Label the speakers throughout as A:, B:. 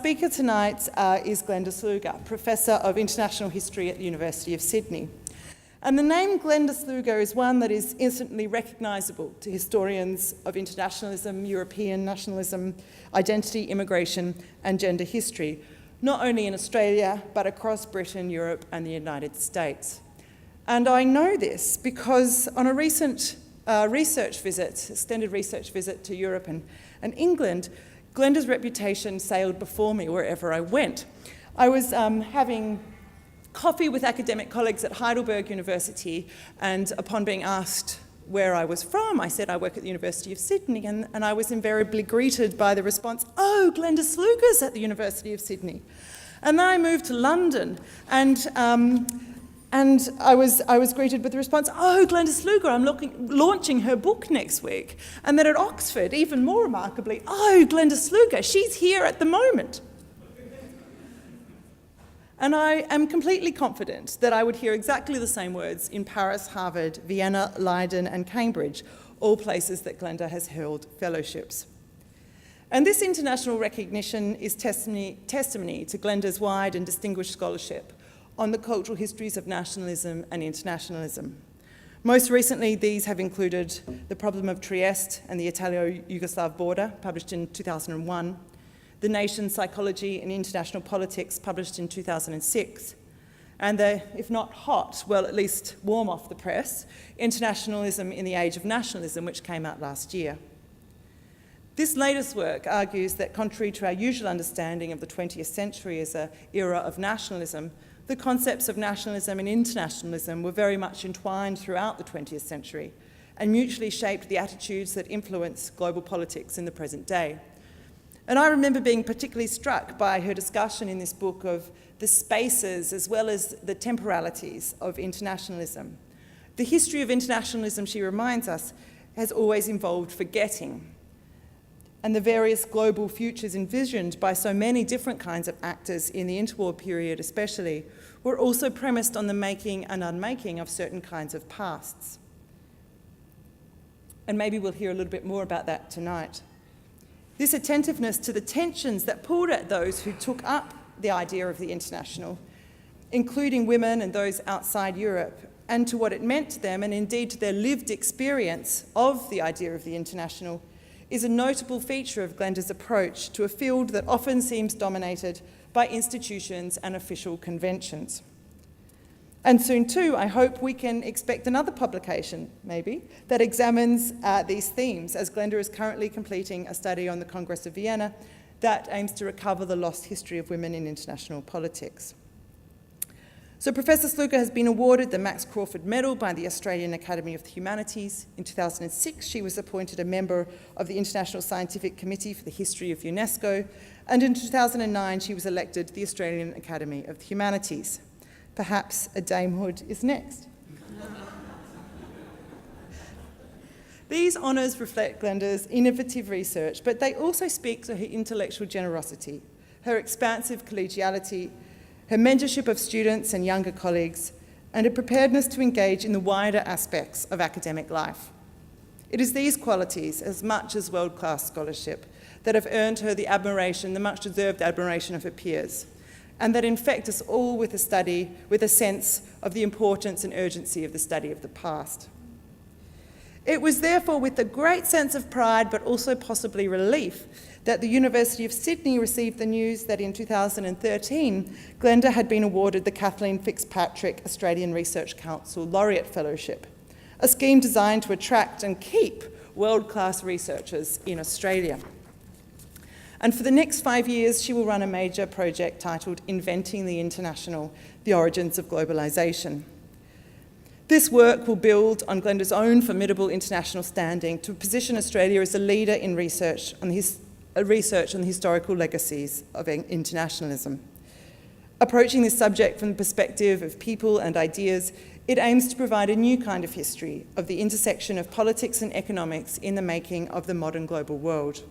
A: speaker tonight is Glenda Sluga, Professor of International History at the University of Sydney. And the name Glenda Sluga is one that is instantly recognisable to historians of internationalism, European nationalism, identity, immigration and gender history, not only in Australia, but across Britain, Europe and the United States. And I know this because on a recent extended research visit to Europe and England, Glenda's reputation sailed before me wherever I went. I was having coffee with academic colleagues at Heidelberg University, and upon being asked where I was from, I said I work at the University of Sydney, and I was invariably greeted by the response, "Oh, Glenda Sluga's at the University of Sydney." And then I moved to London, and I was greeted with the response, "Oh, Glenda Sluga, I'm launching her book next week." And then at Oxford, even more remarkably, "Oh, Glenda Sluga, she's here at the moment." And I am completely confident that I would hear exactly the same words in Paris, Harvard, Vienna, Leiden and Cambridge, all places that Glenda has held fellowships. And this international recognition is testimony to Glenda's wide and distinguished scholarship on the cultural histories of nationalism and internationalism. Most recently, these have included The Problem of Trieste and the Italo-Yugoslav Border, published in 2001, The Nation's Psychology in International Politics, published in 2006, and the, if not hot, well, at least warm off the press, Internationalism in the Age of Nationalism, which came out last year. This latest work argues that contrary to our usual understanding of the 20th century as an era of nationalism, the concepts of nationalism and internationalism were very much entwined throughout the 20th century and mutually shaped the attitudes that influence global politics in the present day. And I remember being particularly struck by her discussion in this book of the spaces as well as the temporalities of internationalism. The history of internationalism, she reminds us, has always involved forgetting. And the various global futures envisioned by so many different kinds of actors in the interwar period especially were also premised on the making and unmaking of certain kinds of pasts. And maybe we'll hear a little bit more about that tonight. This attentiveness to the tensions that pulled at those who took up the idea of the international, including women and those outside Europe, and to what it meant to them and indeed to their lived experience of the idea of the international, is a notable feature of Glenda's approach to a field that often seems dominated by institutions and official conventions. And soon too, I hope we can expect another publication, maybe, that examines these themes, as Glenda is currently completing a study on the Congress of Vienna that aims to recover the lost history of women in international politics. So Professor Sluga has been awarded the Max Crawford Medal by the Australian Academy of the Humanities. In 2006, she was appointed a member of the International Scientific Committee for the History of UNESCO, and in 2009, she was elected to the Australian Academy of the Humanities. Perhaps a damehood is next. These honours reflect Glenda's innovative research, but they also speak to her intellectual generosity, her expansive collegiality, her mentorship of students and younger colleagues, and a preparedness to engage in the wider aspects of academic life. It is these qualities, as much as world-class scholarship, that have earned her the admiration, the much-deserved admiration of her peers, and that infect us all with a sense of the importance and urgency of the study of the past. It was therefore with a great sense of pride, but also possibly relief, that the University of Sydney received the news that in 2013, Glenda had been awarded the Kathleen Fitzpatrick Australian Research Council Laureate Fellowship, a scheme designed to attract and keep world-class researchers in Australia. And for the next 5 years, she will run a major project titled Inventing the International, The Origins of Globalisation. This work will build on Glenda's own formidable international standing to position Australia as a leader in research on the historical legacies of internationalism. Approaching this subject from the perspective of people and ideas, it aims to provide a new kind of history of the intersection of politics and economics in the making of the modern global world.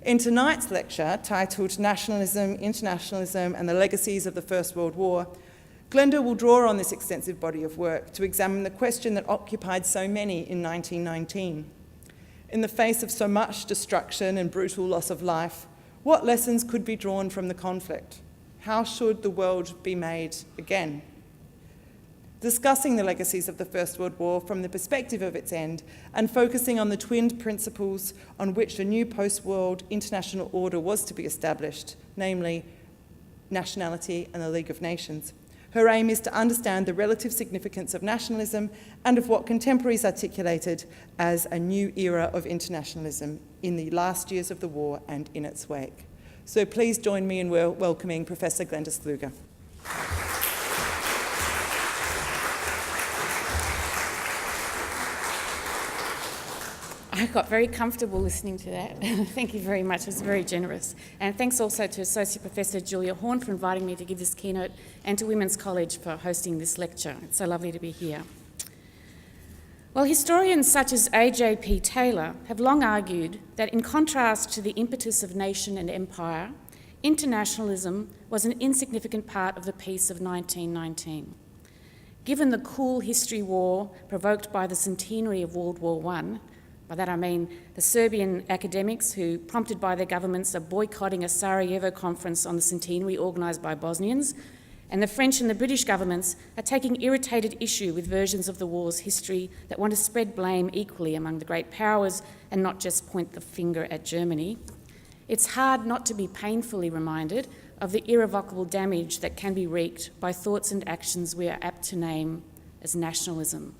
A: In tonight's lecture, titled Nationalism, Internationalism and the Legacies of the First World War, Glenda will draw on this extensive body of work to examine the question that occupied so many in 1919. In the face of so much destruction and brutal loss of life, What lessons could be drawn from the conflict? How should the world be made again? Discussing the legacies of the First World War from the perspective of its end and focusing on the twinned principles on which the new post-war international order was to be established, namely nationality and the League of Nations. Her aim is to understand the relative significance of nationalism and of what contemporaries articulated as a new era of internationalism in the last years of the war and in its wake. So please join me in welcoming Professor Glenda Sluga.
B: I got very comfortable listening to that. Thank you very much, it was very generous. And thanks also to Associate Professor Julia Horn for inviting me to give this keynote, and to Women's College for hosting this lecture. It's so lovely to be here. Well, historians such as A.J.P. Taylor have long argued that in contrast to the impetus of nation and empire, internationalism was an insignificant part of the peace of 1919. Given the cool history war provoked by the centenary of World War I, by that I mean the Serbian academics who, prompted by their governments, are boycotting a Sarajevo conference on the centenary organised by Bosnians, and the French and the British governments are taking irritated issue with versions of the war's history that want to spread blame equally among the great powers and not just point the finger at Germany. It's hard not to be painfully reminded of the irrevocable damage that can be wreaked by thoughts and actions we are apt to name as nationalism.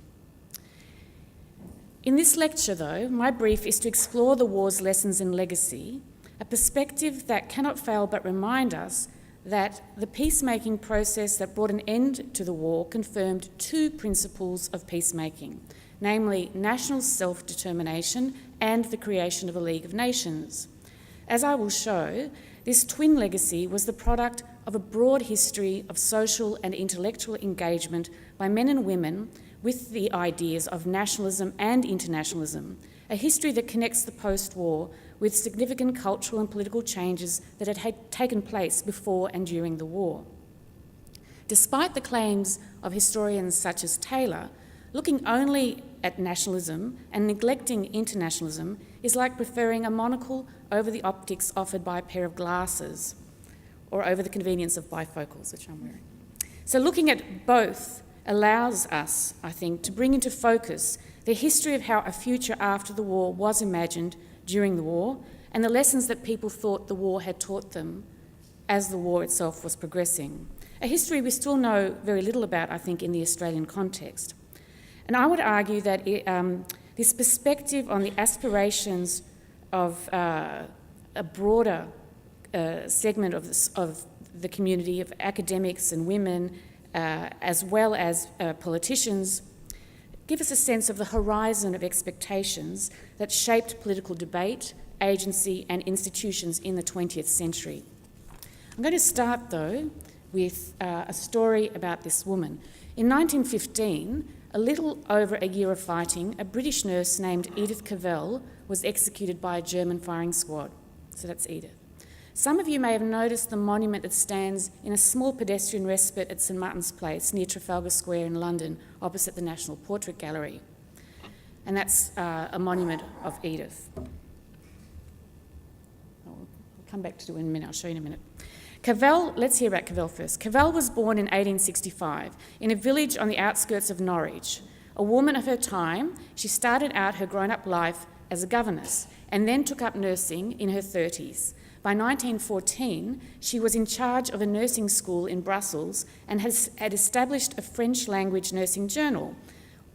B: In this lecture, though, my brief is to explore the war's lessons and legacy, a perspective that cannot fail but remind us that the peacemaking process that brought an end to the war confirmed two principles of peacemaking, namely national self-determination and the creation of a League of Nations. As I will show, this twin legacy was the product of a broad history of social and intellectual engagement by men and women with the ideas of nationalism and internationalism, a history that connects the post-war with significant cultural and political changes that had taken place before and during the war. Despite the claims of historians such as Taylor, looking only at nationalism and neglecting internationalism is like preferring a monocle over the optics offered by a pair of glasses, or over the convenience of bifocals, which I'm wearing. So looking at both allows us, I think, to bring into focus the history of how a future after the war was imagined during the war and the lessons that people thought the war had taught them as the war itself was progressing. A history we still know very little about, I think, in the Australian context. And I would argue that this perspective on the aspirations of a broader segment of the community, of academics and women, as well as politicians, give us a sense of the horizon of expectations that shaped political debate, agency and institutions in the 20th century. I'm going to start, though, with a story about this woman. In 1915, a little over a year of fighting, a British nurse named Edith Cavell was executed by a German firing squad. So that's Edith. Some of you may have noticed the monument that stands in a small pedestrian respite at St Martin's Place near Trafalgar Square in London, opposite the National Portrait Gallery. And that's a monument of Edith. I'll come back to it in a minute, I'll show you in a minute. Cavell, let's hear about Cavell first. Cavell was born in 1865 in a village on the outskirts of Norwich. A woman of her time, she started out her grown-up life as a governess and then took up nursing in her 30s. By 1914, she was in charge of a nursing school in Brussels and had established a French language nursing journal.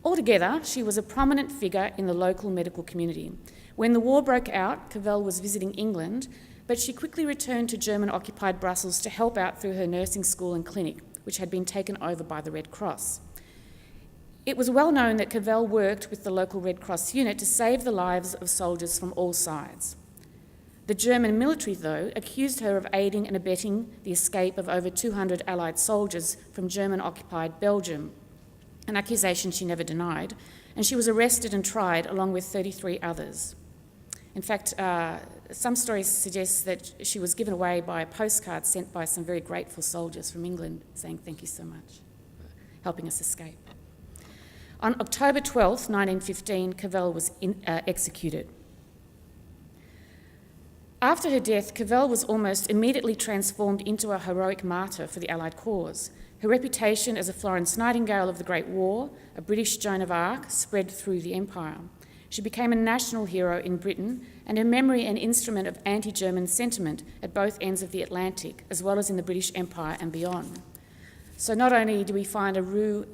B: Altogether, she was a prominent figure in the local medical community. When the war broke out, Cavell was visiting England, but she quickly returned to German-occupied Brussels to help out through her nursing school and clinic, which had been taken over by the Red Cross. It was well known that Cavell worked with the local Red Cross unit to save the lives of soldiers from all sides. The German military, though, accused her of aiding and abetting the escape of over 200 Allied soldiers from German-occupied Belgium, an accusation she never denied, and she was arrested and tried along with 33 others. In fact, some stories suggest that she was given away by a postcard sent by some very grateful soldiers from England saying thank you so much for helping us escape. On October 12th, 1915, Cavell was executed. After her death, Cavell was almost immediately transformed into a heroic martyr for the Allied cause. Her reputation as a Florence Nightingale of the Great War, a British Joan of Arc, spread through the empire. She became a national hero in Britain, and her memory an instrument of anti-German sentiment at both ends of the Atlantic, as well as in the British Empire and beyond. So not only do we find a Rue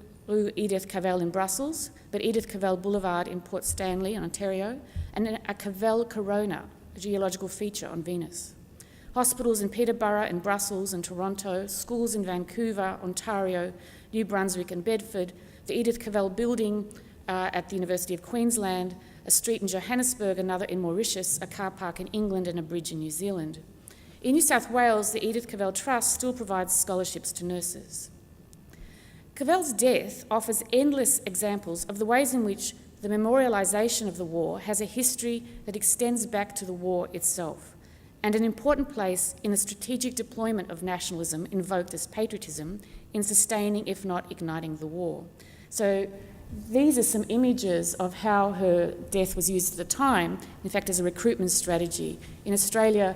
B: Edith Cavell in Brussels, but Edith Cavell Boulevard in Port Stanley, Ontario, and a Cavell corona, a geological feature on Venus. Hospitals in Peterborough and Brussels and Toronto, schools in Vancouver, Ontario, New Brunswick and Bedford, the Edith Cavell building at the University of Queensland, a street in Johannesburg, another in Mauritius, a car park in England and a bridge in New Zealand. In New South Wales, the Edith Cavell Trust still provides scholarships to nurses. Cavell's death offers endless examples of the ways in which the memorialisation of the war has a history that extends back to the war itself, and an important place in the strategic deployment of nationalism, invoked as patriotism, in sustaining, if not igniting, the war. So these are some images of how her death was used at the time, in fact, as a recruitment strategy. In Australia,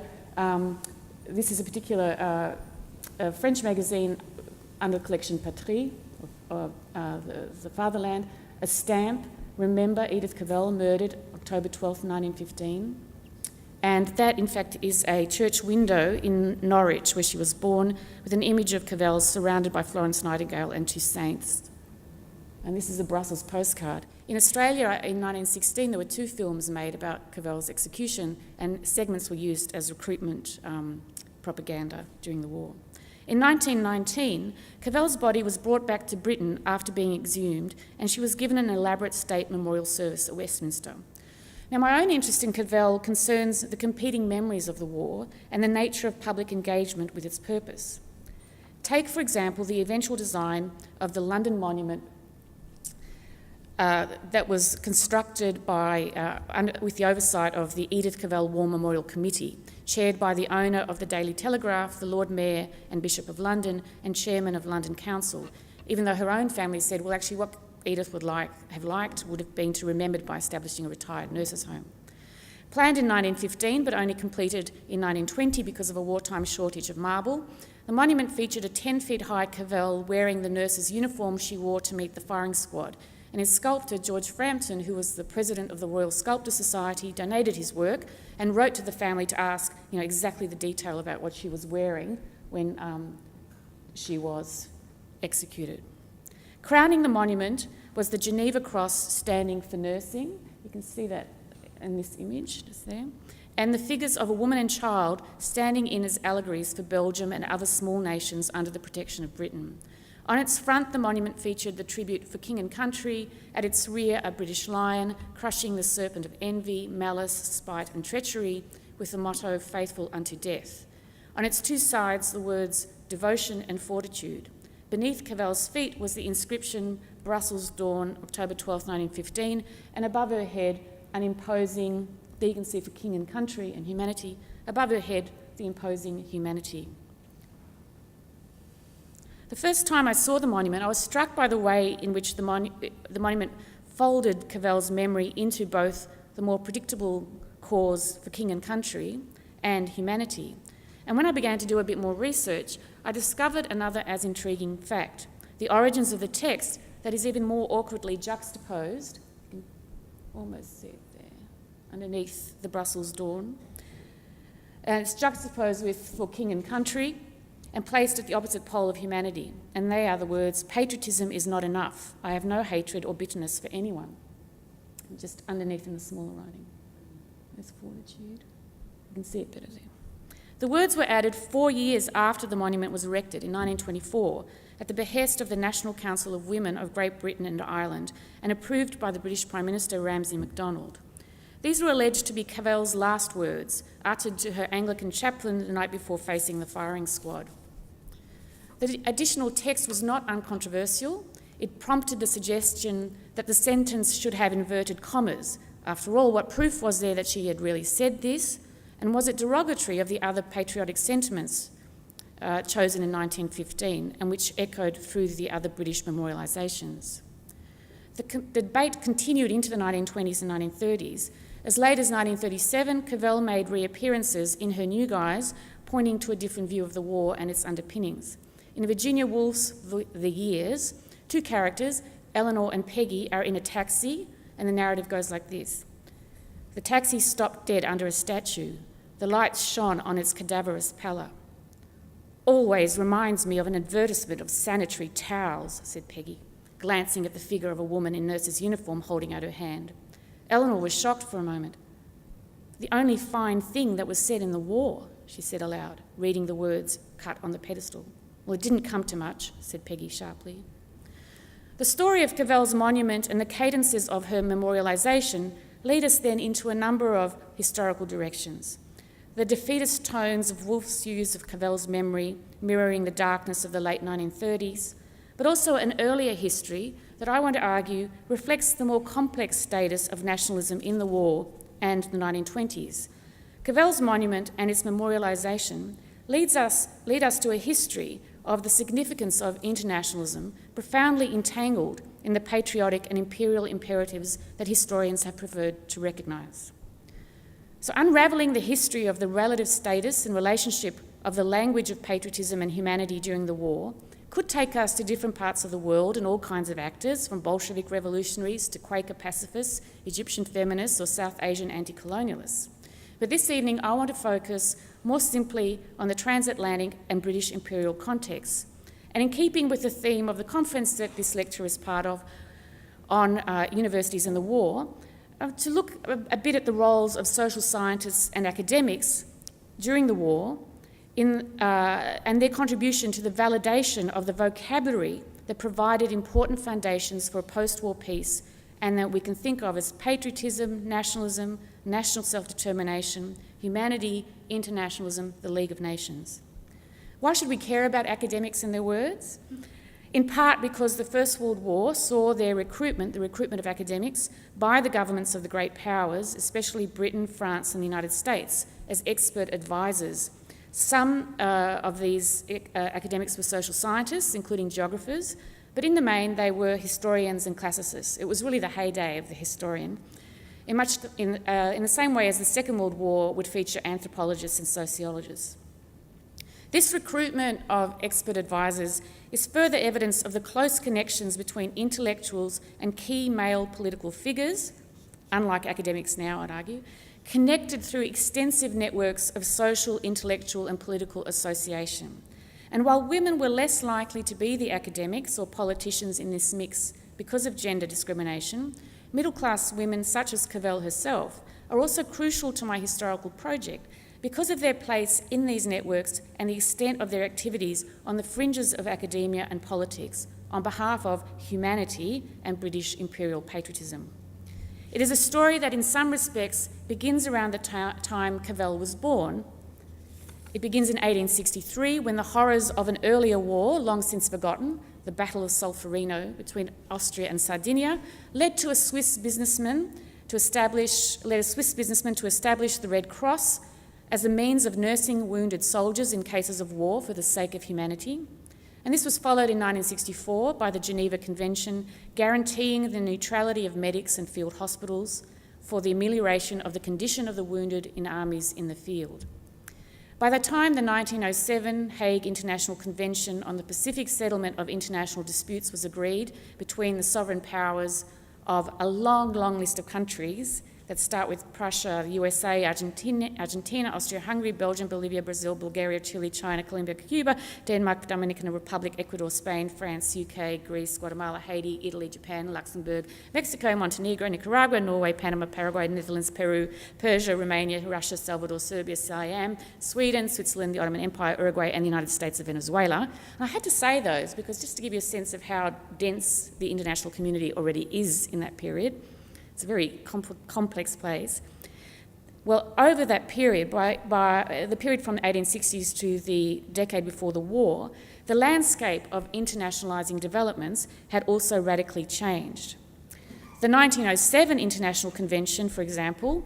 B: this is a particular French magazine under the collection Patrie, the Fatherland, a stamp, Remember Edith Cavell, murdered October 12, 1915. And that, in fact, is a church window in Norwich, where she was born, with an image of Cavell surrounded by Florence Nightingale and two saints. And this is a Brussels postcard. In Australia, in 1916, there were 2 films made about Cavell's execution, and segments were used as recruitment propaganda during the war. In 1919, Cavell's body was brought back to Britain after being exhumed, and she was given an elaborate state memorial service at Westminster. Now, my own interest in Cavell concerns the competing memories of the war and the nature of public engagement with its purpose. Take, for example, the eventual design of the London Monument that was constructed with the oversight of the Edith Cavell War Memorial Committee, chaired by the owner of the Daily Telegraph, the Lord Mayor and Bishop of London, and chairman of London Council, even though her own family said, well, actually what Edith would have been to remember it by establishing a retired nurses' home. Planned in 1915 but only completed in 1920 because of a wartime shortage of marble, the monument featured a 10-feet-high Cavell wearing the nurse's uniform she wore to meet the firing squad, and his sculptor, George Frampton, who was the president of the Royal Sculptors Society, donated his work and wrote to the family to ask exactly the detail about what she was wearing when she was executed. Crowning the monument was the Geneva Cross standing for nursing. You can see that in this image just there. And the figures of a woman and child standing in as allegories for Belgium and other small nations under the protection of Britain. On its front, the monument featured the tribute for King and Country, at its rear a British lion crushing the serpent of envy, malice, spite and treachery, with the motto, faithful unto death. On its 2 sides, the words devotion and fortitude. Beneath Cavell's feet was the inscription, Brussels Dawn, October 12, 1915, and above her head, an imposing, there you can see for King and Country and humanity, above her head, the imposing humanity. The first time I saw the monument, I was struck by the way in which the monument folded Cavell's memory into both the more predictable cause for King and Country and humanity. And when I began to do a bit more research, I discovered another as intriguing fact: the origins of the text that is even more awkwardly juxtaposed, you can almost see it there, underneath the Brussels Dawn. And it's juxtaposed with for King and Country, and placed at the opposite pole of humanity. And they are the words, patriotism is not enough. I have no hatred or bitterness for anyone. And just underneath in the smaller writing, there's fortitude. You can see it better there. The words were added 4 years after the monument was erected in 1924 at the behest of the National Council of Women of Great Britain and Ireland and approved by the British Prime Minister Ramsay MacDonald. These were alleged to be Cavell's last words, uttered to her Anglican chaplain the night before facing the firing squad. The additional text was not uncontroversial. It prompted the suggestion that the sentence should have inverted commas. After all, what proof was there that she had really said this? And was it derogatory of the other patriotic sentiments chosen in 1915 and which echoed through the other British memorialisations? The debate continued into the 1920s and 1930s, As late as 1937, Cavell made reappearances in her new guise, pointing to a different view of the war and its underpinnings. In Virginia Woolf's The Years, two characters, Eleanor and Peggy, are in a taxi, and the narrative goes like this. The taxi stopped dead under a statue. The lights shone on its cadaverous pallor. Always reminds me of an advertisement of sanitary towels, said Peggy, glancing at the figure of a woman in nurse's uniform holding out her hand. Eleanor was shocked for a moment. The only fine thing that was said in the war, she said aloud, reading the words cut on the pedestal. Well, it didn't come to much, said Peggy sharply. The story of Cavell's monument and the cadences of her memorialisation lead us then into a number of historical directions. The defeatist tones of Woolf's use of Cavell's memory mirroring the darkness of the late 1930s, but also an earlier history that I want to argue reflects the more complex status of nationalism in the war and the 1920s. Cavell's monument and its memorialisation lead us to a history of the significance of internationalism profoundly entangled in the patriotic and imperial imperatives that historians have preferred to recognise. So unravelling the history of the relative status and relationship of the language of patriotism and humanity during the war could take us to different parts of the world and all kinds of actors, from Bolshevik revolutionaries to Quaker pacifists, Egyptian feminists or South Asian anti-colonialists. But this evening I want to focus more simply on the transatlantic and British imperial contexts. And in keeping with the theme of the conference that this lecture is part of on universities and the war, to look a bit at the roles of social scientists and academics during the war and their contribution to the validation of the vocabulary that provided important foundations for a post-war peace and that we can think of as patriotism, nationalism, national self-determination, humanity, internationalism, the League of Nations. Why should we care about academics and their words? In part because the First World War saw their recruitment, the recruitment of academics, by the governments of the great powers, especially Britain, France and the United States, as expert advisors. Some of these academics were social scientists, including geographers, but in the main they were historians and classicists. It was really the heyday of the historian, in the same way as the Second World War would feature anthropologists and sociologists. This recruitment of expert advisors is further evidence of the close connections between intellectuals and key male political figures, unlike academics now, I'd argue, connected through extensive networks of social, intellectual and political association. And while women were less likely to be the academics or politicians in this mix because of gender discrimination, middle-class women such as Cavell herself are also crucial to my historical project because of their place in these networks and the extent of their activities on the fringes of academia and politics on behalf of humanity and British imperial patriotism. It is a story that in some respects begins around the time Cavell was born. It begins in 1863 when the horrors of an earlier war, long since forgotten, the Battle of Solferino between Austria and Sardinia, led a Swiss businessman to establish the Red Cross as a means of nursing wounded soldiers in cases of war for the sake of humanity. And this was followed in 1964 by the Geneva Convention guaranteeing the neutrality of medics and field hospitals for the amelioration of the condition of the wounded in armies in the field. By the time the 1907 Hague International Convention on the Pacific Settlement of International Disputes was agreed between the sovereign powers of a long, long list of countries that start with Prussia, the USA, Argentina, Austria-Hungary, Belgium, Bolivia, Brazil, Bulgaria, Chile, China, Colombia, Cuba, Denmark, Dominican Republic, Ecuador, Spain, France, UK, Greece, Guatemala, Haiti, Italy, Japan, Luxembourg, Mexico, Montenegro, Nicaragua, Norway, Panama, Paraguay, Netherlands, Peru, Persia, Romania, Russia, Salvador, Serbia, Siam, Sweden, Switzerland, the Ottoman Empire, Uruguay, and the United States of Venezuela. And I had to say those because just to give you a sense of how dense the international community already is in that period. It's a very complex place. Well, over that period, by the period from the 1860s to the decade before the war, the landscape of internationalising developments had also radically changed. The 1907 International Convention, for example,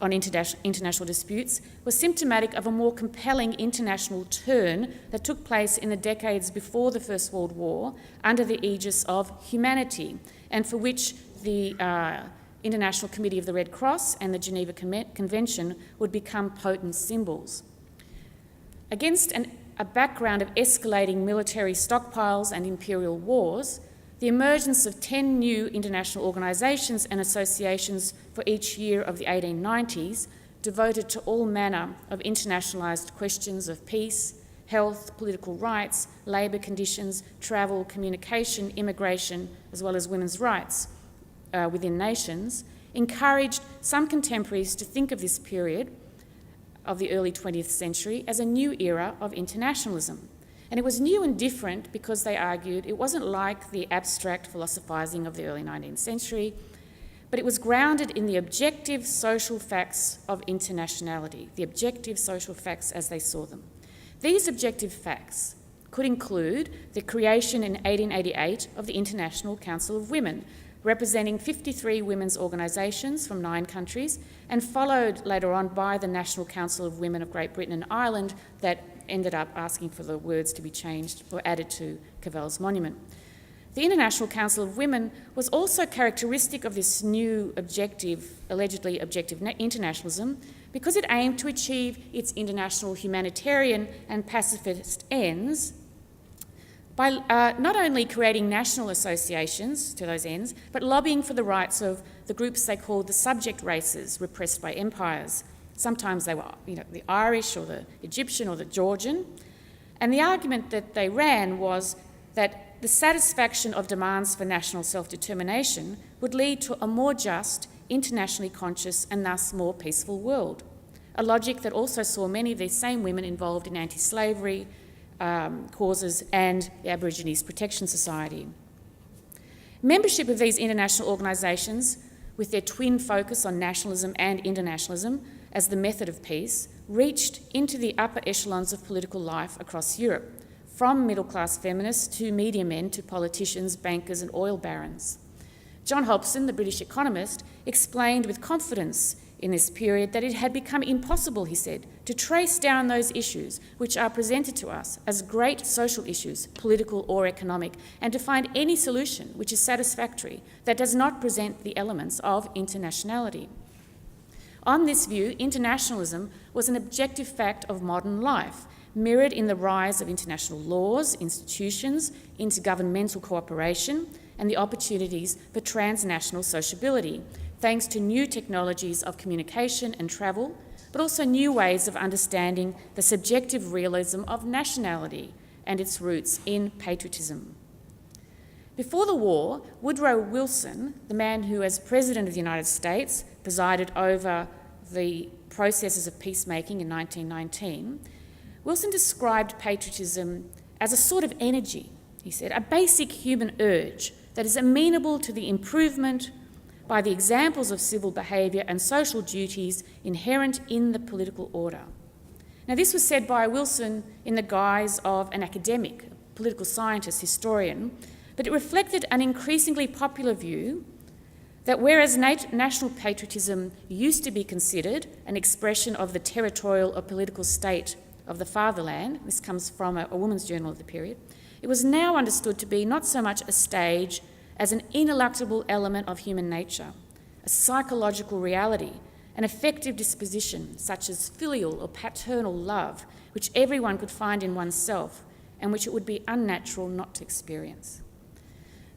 B: on international disputes, was symptomatic of a more compelling international turn that took place in the decades before the First World War under the aegis of humanity, and for which the International Committee of the Red Cross and the Geneva Convention would become potent symbols. Against a background of escalating military stockpiles and imperial wars, the emergence of 10 new international organisations and associations for each year of the 1890s, devoted to all manner of internationalised questions of peace, health, political rights, labour conditions, travel, communication, immigration, as well as women's rights within nations, encouraged some contemporaries to think of this period of the early 20th century as a new era of internationalism. And it was new and different because, they argued, it wasn't like the abstract philosophising of the early 19th century, but it was grounded in the objective social facts of internationality, the objective social facts as they saw them. These objective facts could include the creation in 1888 of the International Council of Women, representing 53 women's organisations from 9 countries, and followed later on by the National Council of Women of Great Britain and Ireland, that ended up asking for the words to be changed or added to Cavell's monument. The International Council of Women was also characteristic of this new allegedly objective internationalism, because it aimed to achieve its international humanitarian and pacifist ends by not only creating national associations to those ends, but lobbying for the rights of the groups they called the subject races repressed by empires. Sometimes they were, the Irish or the Egyptian or the Georgian. And the argument that they ran was that the satisfaction of demands for national self-determination would lead to a more just, internationally conscious and thus more peaceful world. A logic that also saw many of these same women involved in anti-slavery causes and the Aborigines Protection Society. Membership of these international organisations, with their twin focus on nationalism and internationalism as the method of peace, reached into the upper echelons of political life across Europe, from middle-class feminists to media men to politicians, bankers and oil barons. John Hobson, the British economist, explained with confidence in this period that it had become impossible, he said, to trace down those issues which are presented to us as great social issues, political or economic, and to find any solution which is satisfactory that does not present the elements of internationality. On this view, internationalism was an objective fact of modern life, mirrored in the rise of international laws, institutions, intergovernmental cooperation, and the opportunities for transnational sociability, thanks to new technologies of communication and travel, but also new ways of understanding the subjective realism of nationality and its roots in patriotism. Before the war, Woodrow Wilson, the man who, as President of the United States, presided over the processes of peacemaking in 1919, Wilson described patriotism as a sort of energy, he said, a basic human urge that is amenable to the improvement by the examples of civil behaviour and social duties inherent in the political order. Now, this was said by Wilson in the guise of an academic, a political scientist, historian, but it reflected an increasingly popular view that whereas national patriotism used to be considered an expression of the territorial or political state of the fatherland, this comes from a woman's journal of the period, it was now understood to be not so much a stage as an ineluctable element of human nature, a psychological reality, an affective disposition such as filial or paternal love, which everyone could find in oneself and which it would be unnatural not to experience.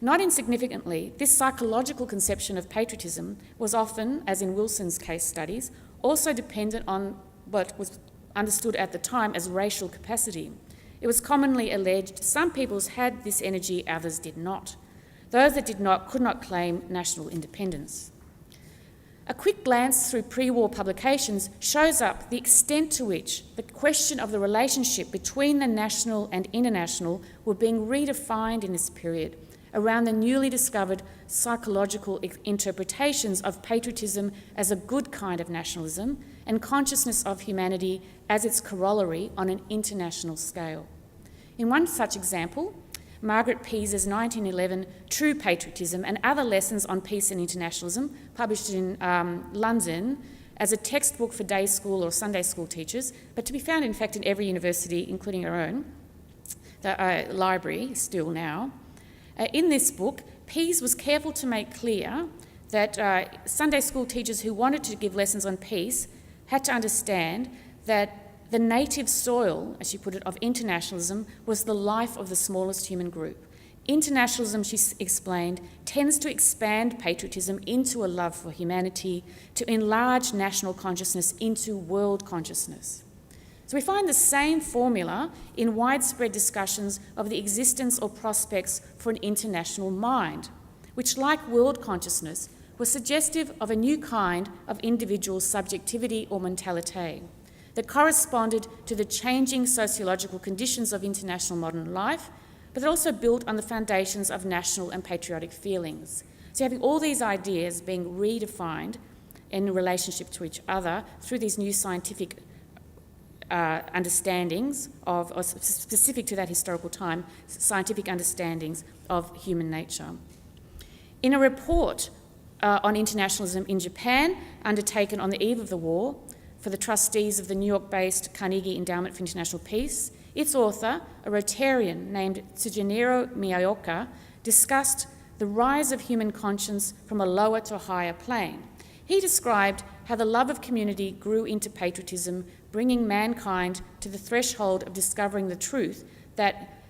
B: Not insignificantly, this psychological conception of patriotism was often, as in Wilson's case studies, also dependent on what was understood at the time as racial capacity. It was commonly alleged some peoples had this energy, others did not. Those that did not could not claim national independence. A quick glance through pre-war publications shows up the extent to which the question of the relationship between the national and international were being redefined in this period around the newly discovered psychological interpretations of patriotism as a good kind of nationalism and consciousness of humanity as its corollary on an international scale. In one such example, Margaret Pease's 1911 True Patriotism and Other Lessons on Peace and Internationalism, published in London as a textbook for day school or Sunday school teachers, but to be found, in fact, in every university, including our own, the library still now. In this book, Pease was careful to make clear that Sunday school teachers who wanted to give lessons on peace had to understand that the native soil, as she put it, of internationalism was the life of the smallest human group. Internationalism, she explained, tends to expand patriotism into a love for humanity, to enlarge national consciousness into world consciousness. So we find the same formula in widespread discussions of the existence or prospects for an international mind, which, like world consciousness, was suggestive of a new kind of individual subjectivity or mentalité that corresponded to the changing sociological conditions of international modern life, but that also built on the foundations of national and patriotic feelings. So having all these ideas being redefined in relationship to each other through these new scientific understandings of, or specific to that historical time, scientific understandings of human nature. In a report on internationalism in Japan, undertaken on the eve of the war for the trustees of the New York-based Carnegie Endowment for International Peace, its author, a Rotarian named Tsujaniro Miyaoka, discussed the rise of human conscience from a lower to a higher plane. He described how the love of community grew into patriotism, bringing mankind to the threshold of discovering the truth that,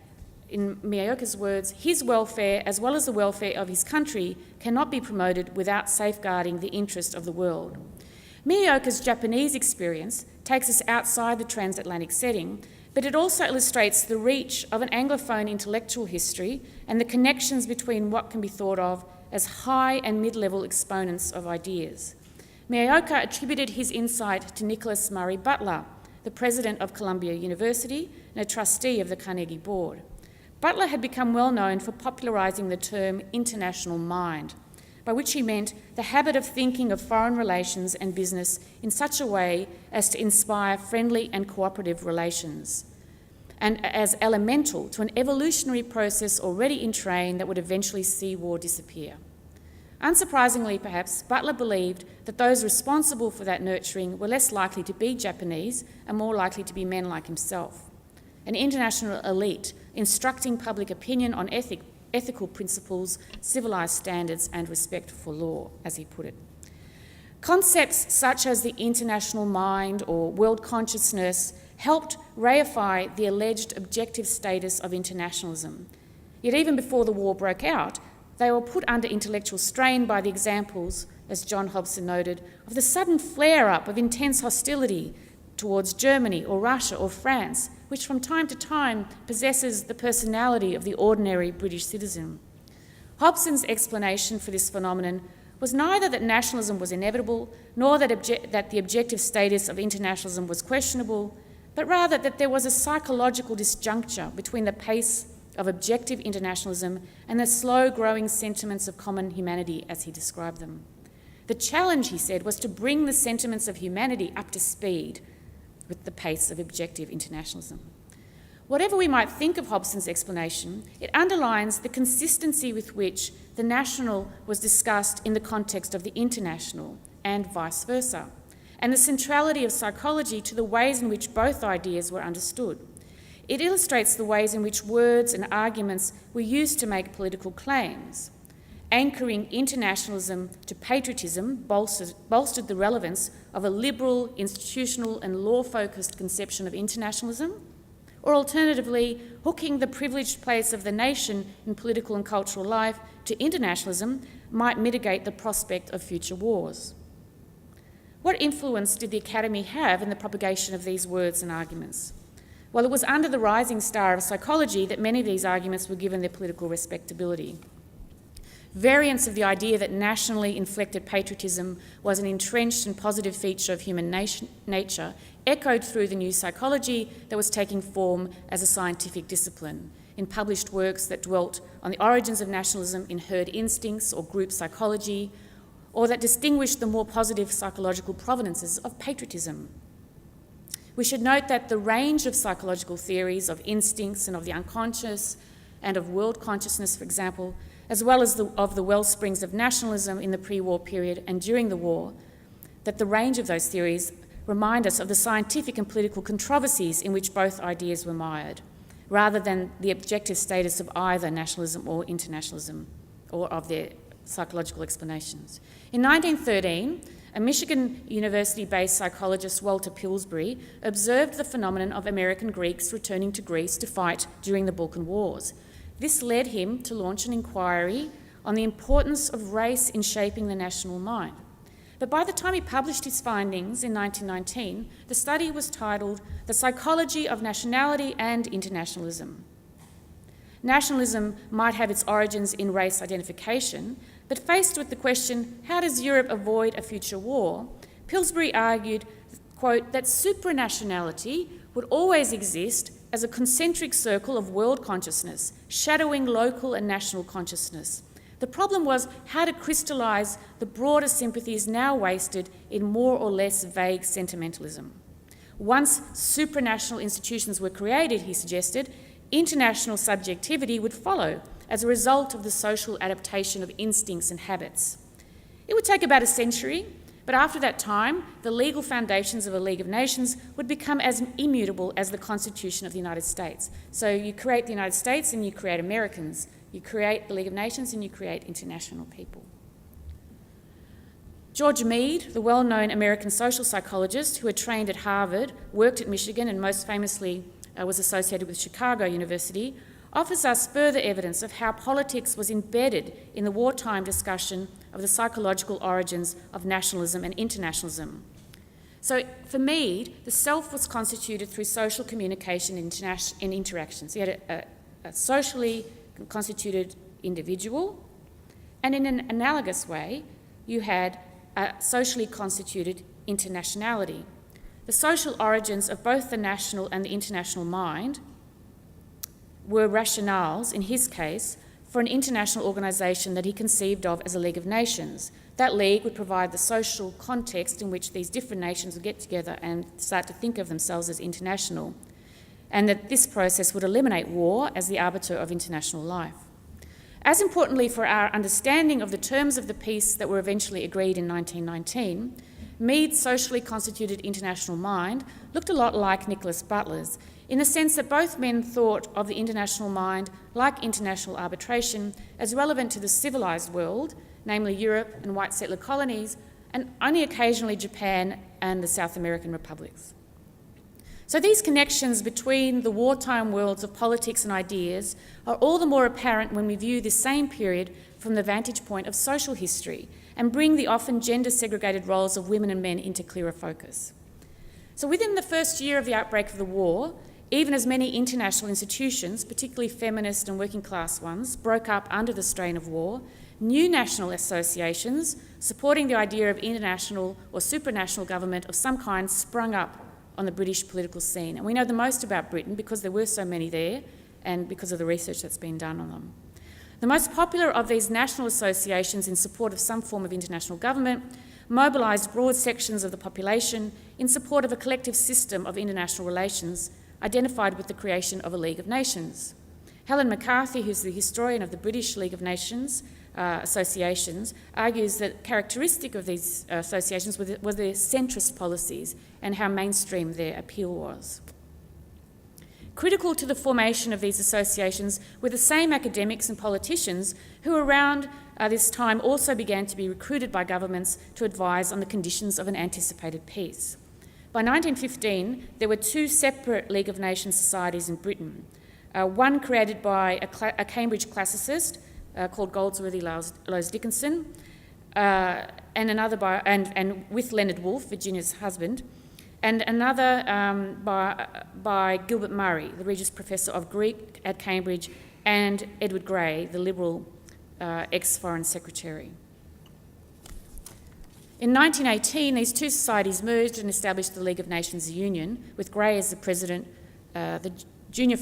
B: in Miyaoka's words, his welfare, as well as the welfare of his country, cannot be promoted without safeguarding the interest of the world. Miyaoka's Japanese experience takes us outside the transatlantic setting, but it also illustrates the reach of an Anglophone intellectual history and the connections between what can be thought of as high and mid-level exponents of ideas. Miyaoka attributed his insight to Nicholas Murray Butler, the president of Columbia University and a trustee of the Carnegie Board. Butler had become well known for popularising the term international mind, by which he meant the habit of thinking of foreign relations and business in such a way as to inspire friendly and cooperative relations, and as elemental to an evolutionary process already in train that would eventually see war disappear. Unsurprisingly, perhaps, Butler believed that those responsible for that nurturing were less likely to be Japanese and more likely to be men like himself, an international elite instructing public opinion on ethical principles, civilised standards and respect for law, as he put it. Concepts such as the international mind or world consciousness helped reify the alleged objective status of internationalism. Yet even before the war broke out, they were put under intellectual strain by the examples, as John Hobson noted, of the sudden flare-up of intense hostility towards Germany or Russia or France, which from time to time possesses the personality of the ordinary British citizen. Hobson's explanation for this phenomenon was neither that nationalism was inevitable, nor that the objective status of internationalism was questionable, but rather that there was a psychological disjuncture between the pace of objective internationalism and the slow-growing sentiments of common humanity, as he described them. The challenge, he said, was to bring the sentiments of humanity up to speed with the pace of objective internationalism. Whatever we might think of Hobson's explanation, it underlines the consistency with which the national was discussed in the context of the international, and vice versa, and the centrality of psychology to the ways in which both ideas were understood. It illustrates the ways in which words and arguments were used to make political claims. Anchoring internationalism to patriotism bolstered the relevance of a liberal, institutional and law-focused conception of internationalism, or alternatively, hooking the privileged place of the nation in political and cultural life to internationalism might mitigate the prospect of future wars. What influence did the Academy have in the propagation of these words and arguments? Well, it was under the rising star of psychology that many of these arguments were given their political respectability. Variants of the idea that nationally inflected patriotism was an entrenched and positive feature of human nature echoed through the new psychology that was taking form as a scientific discipline, in published works that dwelt on the origins of nationalism in herd instincts or group psychology, or that distinguished the more positive psychological provenances of patriotism. We should note that the range of psychological theories of instincts and of the unconscious and of world consciousness, for example, as well as of the wellsprings of nationalism in the pre-war period and during the war, that the range of those theories remind us of the scientific and political controversies in which both ideas were mired, rather than the objective status of either nationalism or internationalism, or of their psychological explanations. In 1913, a Michigan University-based psychologist, Walter Pillsbury, observed the phenomenon of American Greeks returning to Greece to fight during the Balkan Wars. This led him to launch an inquiry on the importance of race in shaping the national mind. But by the time he published his findings in 1919, the study was titled The Psychology of Nationality and Internationalism. Nationalism might have its origins in race identification, but faced with the question, how does Europe avoid a future war, Pillsbury argued, quote, that supranationality would always exist as a concentric circle of world consciousness, shadowing local and national consciousness. The problem was how to crystallise the broader sympathies now wasted in more or less vague sentimentalism. Once supranational institutions were created, he suggested, international subjectivity would follow as a result of the social adaptation of instincts and habits. It would take about a century, but after that time, the legal foundations of a League of Nations would become as immutable as the Constitution of the United States. So you create the United States and you create Americans. You create the League of Nations and you create international people. George Mead, the well-known American social psychologist who had trained at Harvard, worked at Michigan and most famously was associated with Chicago University, offers us further evidence of how politics was embedded in the wartime discussion of the psychological origins of nationalism and internationalism. So for Mead, the self was constituted through social communication and interactions. He had a socially constituted individual, and in an analogous way, you had a socially constituted internationality. The social origins of both the national and the international mind were rationales, in his case, for an international organisation that he conceived of as a League of Nations. That league would provide the social context in which these different nations would get together and start to think of themselves as international, and that this process would eliminate war as the arbiter of international life. As importantly for our understanding of the terms of the peace that were eventually agreed in 1919, Mead's socially constituted international mind looked a lot like Nicholas Butler's, in the sense that both men thought of the international mind, like international arbitration, as relevant to the civilised world, namely Europe and white settler colonies, and only occasionally Japan and the South American republics. So these connections between the wartime worlds of politics and ideas are all the more apparent when we view this same period from the vantage point of social history and bring the often gender-segregated roles of women and men into clearer focus. So within the first year of the outbreak of the war, even as many international institutions, particularly feminist and working class ones, broke up under the strain of war, new national associations supporting the idea of international or supranational government of some kind sprung up on the British political scene. And we know the most about Britain because there were so many there and because of the research that's been done on them. The most popular of these national associations in support of some form of international government mobilised broad sections of the population in support of a collective system of international relations identified with the creation of a League of Nations. Helen McCarthy, who's the historian of the British League of Nations associations, argues that characteristic of these associations was their centrist policies and how mainstream their appeal was. Critical to the formation of these associations were the same academics and politicians who around this time also began to be recruited by governments to advise on the conditions of an anticipated peace. By 1915, there were two separate League of Nations societies in Britain, one created by a Cambridge classicist called Goldsworthy Lowes Dickinson, and another and with Leonard Woolf, Virginia's husband, and another by Gilbert Murray, the Regius Professor of Greek at Cambridge, and Edward Grey, the Liberal ex-Foreign Secretary. In 1918, these two societies merged and established the League of Nations Union, with Grey as the president, the junior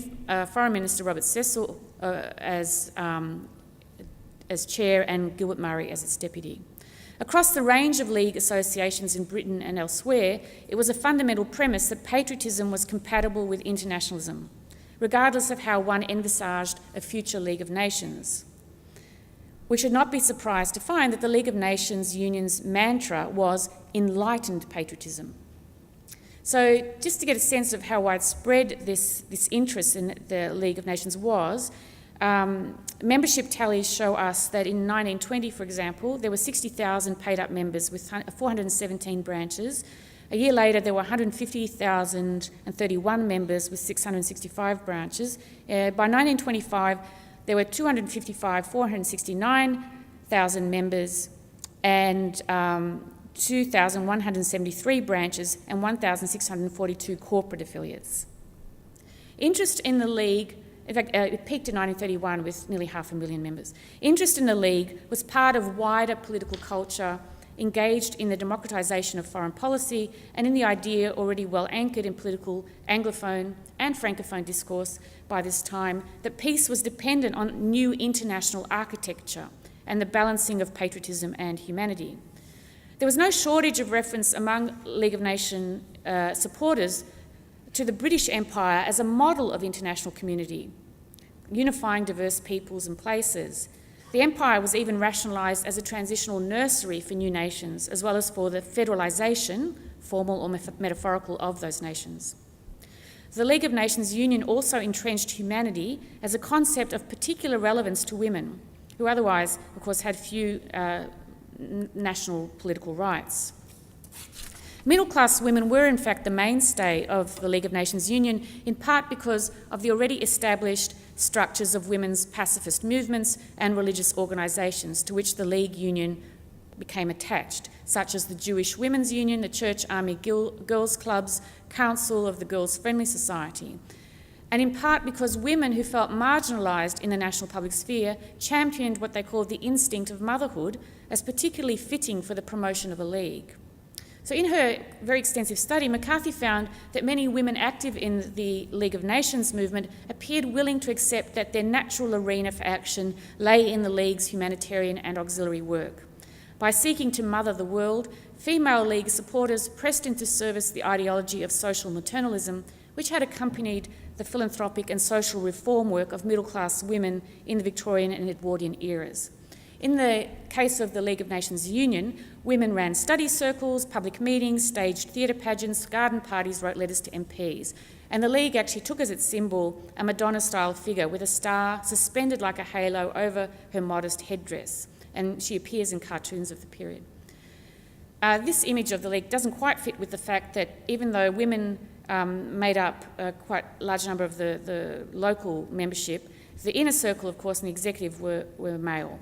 B: Foreign Minister Robert Cecil as chair, and Gilbert Murray as its deputy. Across the range of League associations in Britain and elsewhere, it was a fundamental premise that patriotism was compatible with internationalism, regardless of how one envisaged a future League of Nations. We should not be surprised to find that the League of Nations Union's mantra was enlightened patriotism. So just to get a sense of how widespread this interest in the League of Nations was, Membership tallies show us that in 1920, for example, there were 60,000 paid-up members with 417 branches. A year later, there were 150,031 members with 665 branches. By 1925, there were 469,000 members and 2,173 branches and 1,642 corporate affiliates. Interest in the League, in fact, it peaked in 1931 with nearly 500,000 members. Interest in the League was part of wider political culture engaged in the democratisation of foreign policy and in the idea already well anchored in political Anglophone and Francophone discourse by this time that peace was dependent on new international architecture and the balancing of patriotism and humanity. There was no shortage of reference among League of Nations supporters to the British Empire as a model of international community, unifying diverse peoples and places. The empire was even rationalised as a transitional nursery for new nations, as well as for the federalisation, formal or metaphorical, of those nations. The League of Nations Union also entrenched humanity as a concept of particular relevance to women, who otherwise, of course, had few national political rights. Middle-class women were, in fact, the mainstay of the League of Nations Union, in part because of the already established structures of women's pacifist movements and religious organisations to which the League Union became attached, such as the Jewish Women's Union, the Church Army Girls' Clubs, Council of the Girls' Friendly Society, and in part because women who felt marginalised in the national public sphere championed what they called the instinct of motherhood as particularly fitting for the promotion of a league. So in her very extensive study, McCarthy found that many women active in the League of Nations movement appeared willing to accept that their natural arena for action lay in the League's humanitarian and auxiliary work. By seeking to mother the world, female League supporters pressed into service the ideology of social maternalism, which had accompanied the philanthropic and social reform work of middle-class women in the Victorian and Edwardian eras. In the case of the League of Nations Union, women ran study circles, public meetings, staged theatre pageants, garden parties, wrote letters to MPs. And the League actually took as its symbol a Madonna-style figure with a star suspended like a halo over her modest headdress. And she appears in cartoons of the period. This image of the League doesn't quite fit with the fact that even though women made up a quite large number of the local membership, the inner circle, of course, and the executive were male.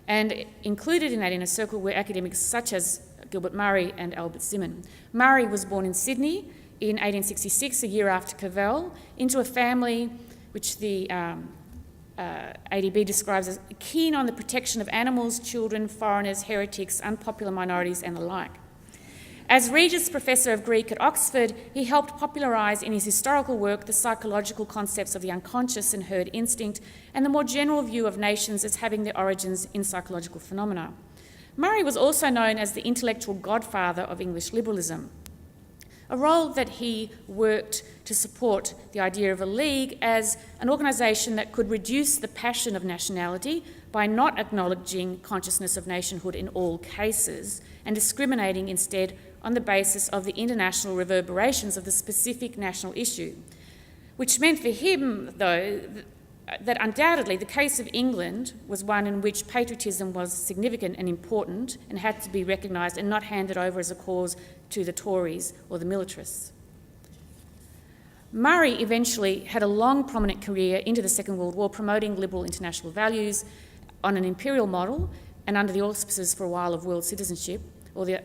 B: And included in that inner circle were academics such as Gilbert Murray and Alfred Zimin. Murray was born in Sydney in 1866, a year after Cavell, into a family which the ADB describes as keen on the protection of animals, children, foreigners, heretics, unpopular minorities and the like. As Regis Professor of Greek at Oxford, he helped popularise in his historical work the psychological concepts of the unconscious and herd instinct and the more general view of nations as having their origins in psychological phenomena. Murray was also known as the intellectual godfather of English liberalism, a role that he worked to support the idea of a league as an organisation that could reduce the passion of nationality by not acknowledging consciousness of nationhood in all cases and discriminating instead on the basis of the international reverberations of the specific national issue, which meant for him, though, that undoubtedly the case of England was one in which patriotism was significant and important and had to be recognised and not handed over as a cause to the Tories or the militarists. Murray eventually had a long, prominent career into the Second World War, promoting liberal international values on an imperial model and under the auspices for a while of world citizenship,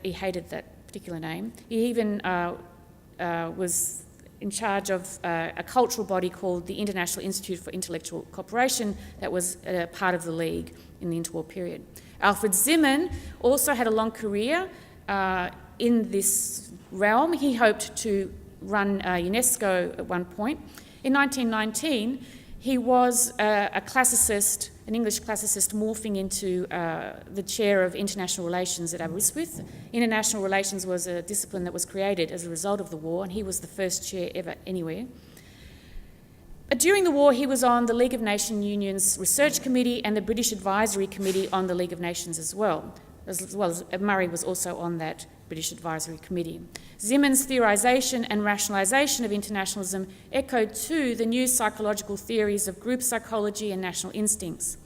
B: he hated that particular name. He even was in charge of a cultural body called the International Institute for Intellectual Cooperation that was part of the League in the interwar period. Alfred Zimin also had a long career in this realm. He hoped to run UNESCO at one point. In 1919, he was a classicist, an English classicist, morphing into the chair of international relations at Aberystwyth. International relations was a discipline that was created as a result of the war, and he was the first chair ever anywhere. During the war, he was on the League of Nations Union's Research Committee and the British Advisory Committee on the League of Nations as well. as well as Murray was also on that British Advisory Committee. Zimin's theorisation and rationalisation of internationalism echoed too the new psychological theories of group psychology and national instincts.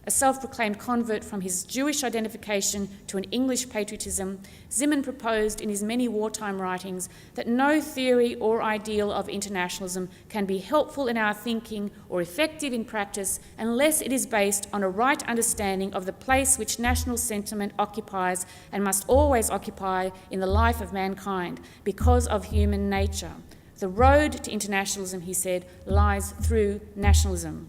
B: A self-proclaimed convert from his Jewish identification to an English patriotism, Zimin proposed in his many wartime writings that no theory or ideal of internationalism can be helpful in our thinking or effective in practice unless it is based on a right understanding of the place which national sentiment occupies and must always occupy in the life of mankind because of human nature. The road to internationalism, he said, lies through nationalism.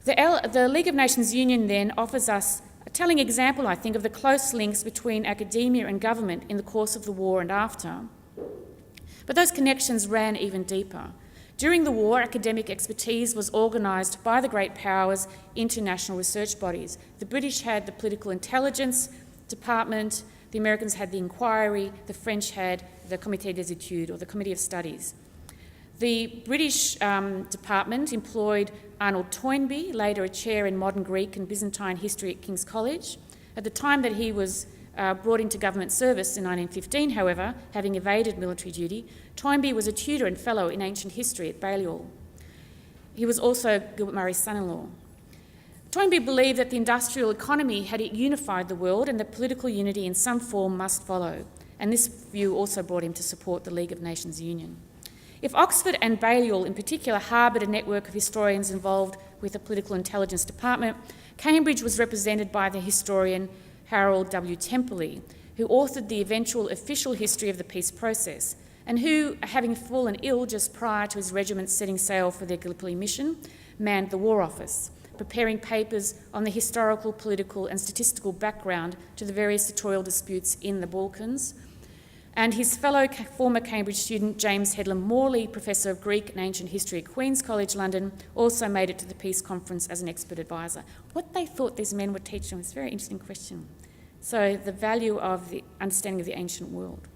B: The League of Nations Union then offers us a telling example, I think, of the close links between academia and government in the course of the war and after. But those connections ran even deeper. During the war, academic expertise was organised by the great powers into national research bodies. The British had the Political Intelligence Department, the Americans had the Inquiry, the French had the Comité des Études, or the Committee of Studies. The British department employed Arnold Toynbee, later a chair in modern Greek and Byzantine history at King's College. At the time that he was brought into government service in 1915, however, having evaded military duty, Toynbee was a tutor and fellow in ancient history at Balliol. He was also Gilbert Murray's son-in-law. Toynbee believed that the industrial economy had unified the world and that political unity in some form must follow, and this view also brought him to support the League of Nations Union. If Oxford and Balliol in particular harboured a network of historians involved with the Political Intelligence Department, Cambridge was represented by the historian Harold W. Temperley, who authored the eventual official history of the peace process, and who, having fallen ill just prior to his regiment setting sail for their Gallipoli mission, manned the War Office, preparing papers on the historical, political and statistical background to the various territorial disputes in the Balkans. And his fellow former Cambridge student, James Headlam Morley, Professor of Greek and Ancient History at Queen's College, London, also made it to the Peace Conference as an expert advisor. What they thought these men would teach them is a very interesting question. So the value of the understanding of the ancient world.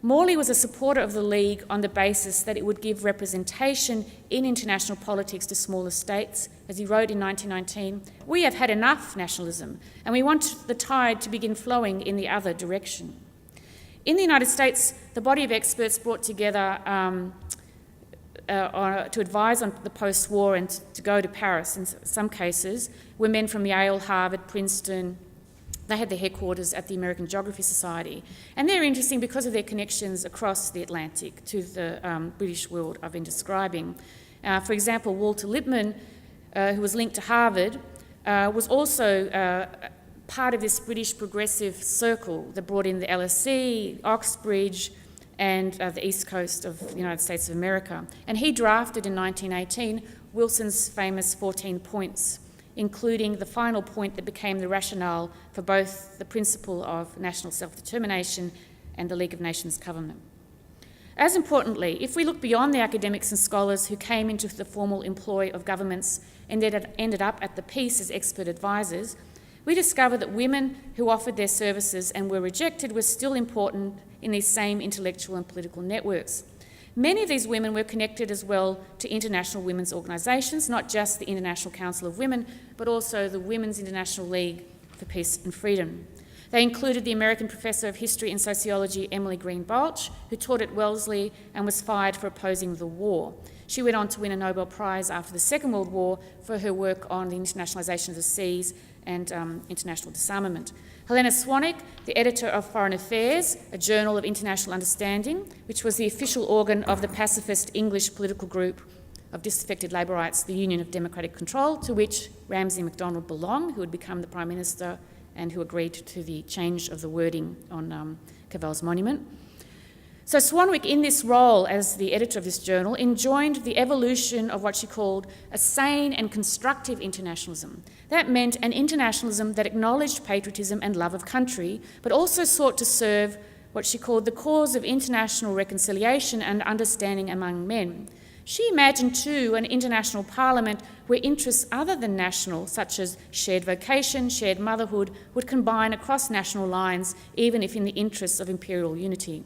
B: Morley was a supporter of the League on the basis that it would give representation in international politics to smaller states. As he wrote in 1919, "We have had enough nationalism, and we want the tide to begin flowing in the other direction." In the United States, the body of experts brought together to advise on the post-war and to go to Paris in some cases were men from Yale, Harvard, Princeton. They had their headquarters at the American Geography Society. And they're interesting because of their connections across the Atlantic to the British world I've been describing. For example, Walter Lippmann, who was linked to Harvard, was also part of this British progressive circle that brought in the LSE, Oxbridge, and the east coast of the United States of America. And he drafted in 1918 Wilson's famous 14 points, including the final point that became the rationale for both the principle of national self-determination and the League of Nations covenant. As importantly, if we look beyond the academics and scholars who came into the formal employ of governments and ended up at the peace as expert advisors, we discover that women who offered their services and were rejected were still important in these same intellectual and political networks. Many of these women were connected as well to international women's organisations, not just the International Council of Women, but also the Women's International League for Peace and Freedom. They included the American professor of history and sociology, Emily Green Balch, who taught at Wellesley and was fired for opposing the war. She went on to win a Nobel Prize after the Second World War for her work on the internationalisation of the seas and international disarmament. Helen Swannack, the editor of Foreign Affairs, a journal of international understanding, which was the official organ of the pacifist English political group of disaffected labour rights, the Union of Democratic Control, to which Ramsay MacDonald belonged, who had become the Prime Minister and who agreed to the change of the wording on Cavell's monument. So Swanwick, in this role as the editor of this journal, enjoined the evolution of what she called a sane and constructive internationalism. That meant an internationalism that acknowledged patriotism and love of country, but also sought to serve what she called the cause of international reconciliation and understanding among men. She imagined too an international parliament where interests other than national, such as shared vocation, shared motherhood, would combine across national lines, even if in the interests of imperial unity.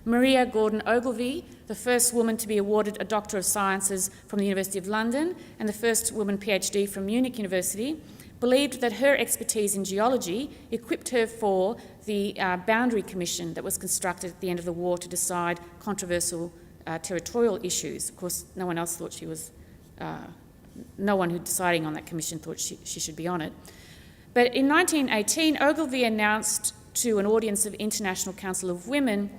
B: Maria Gordon Ogilvie, the first woman to be awarded a Doctor of Sciences from the University of London and the first woman PhD from Munich University, believed that her expertise in geology equipped her for the boundary commission that was constructed at the end of the war to decide controversial territorial issues. Of course, no one else thought she was, no one who deciding on that commission thought she should be on it. But in 1918, Ogilvy announced to an audience of International Council of Women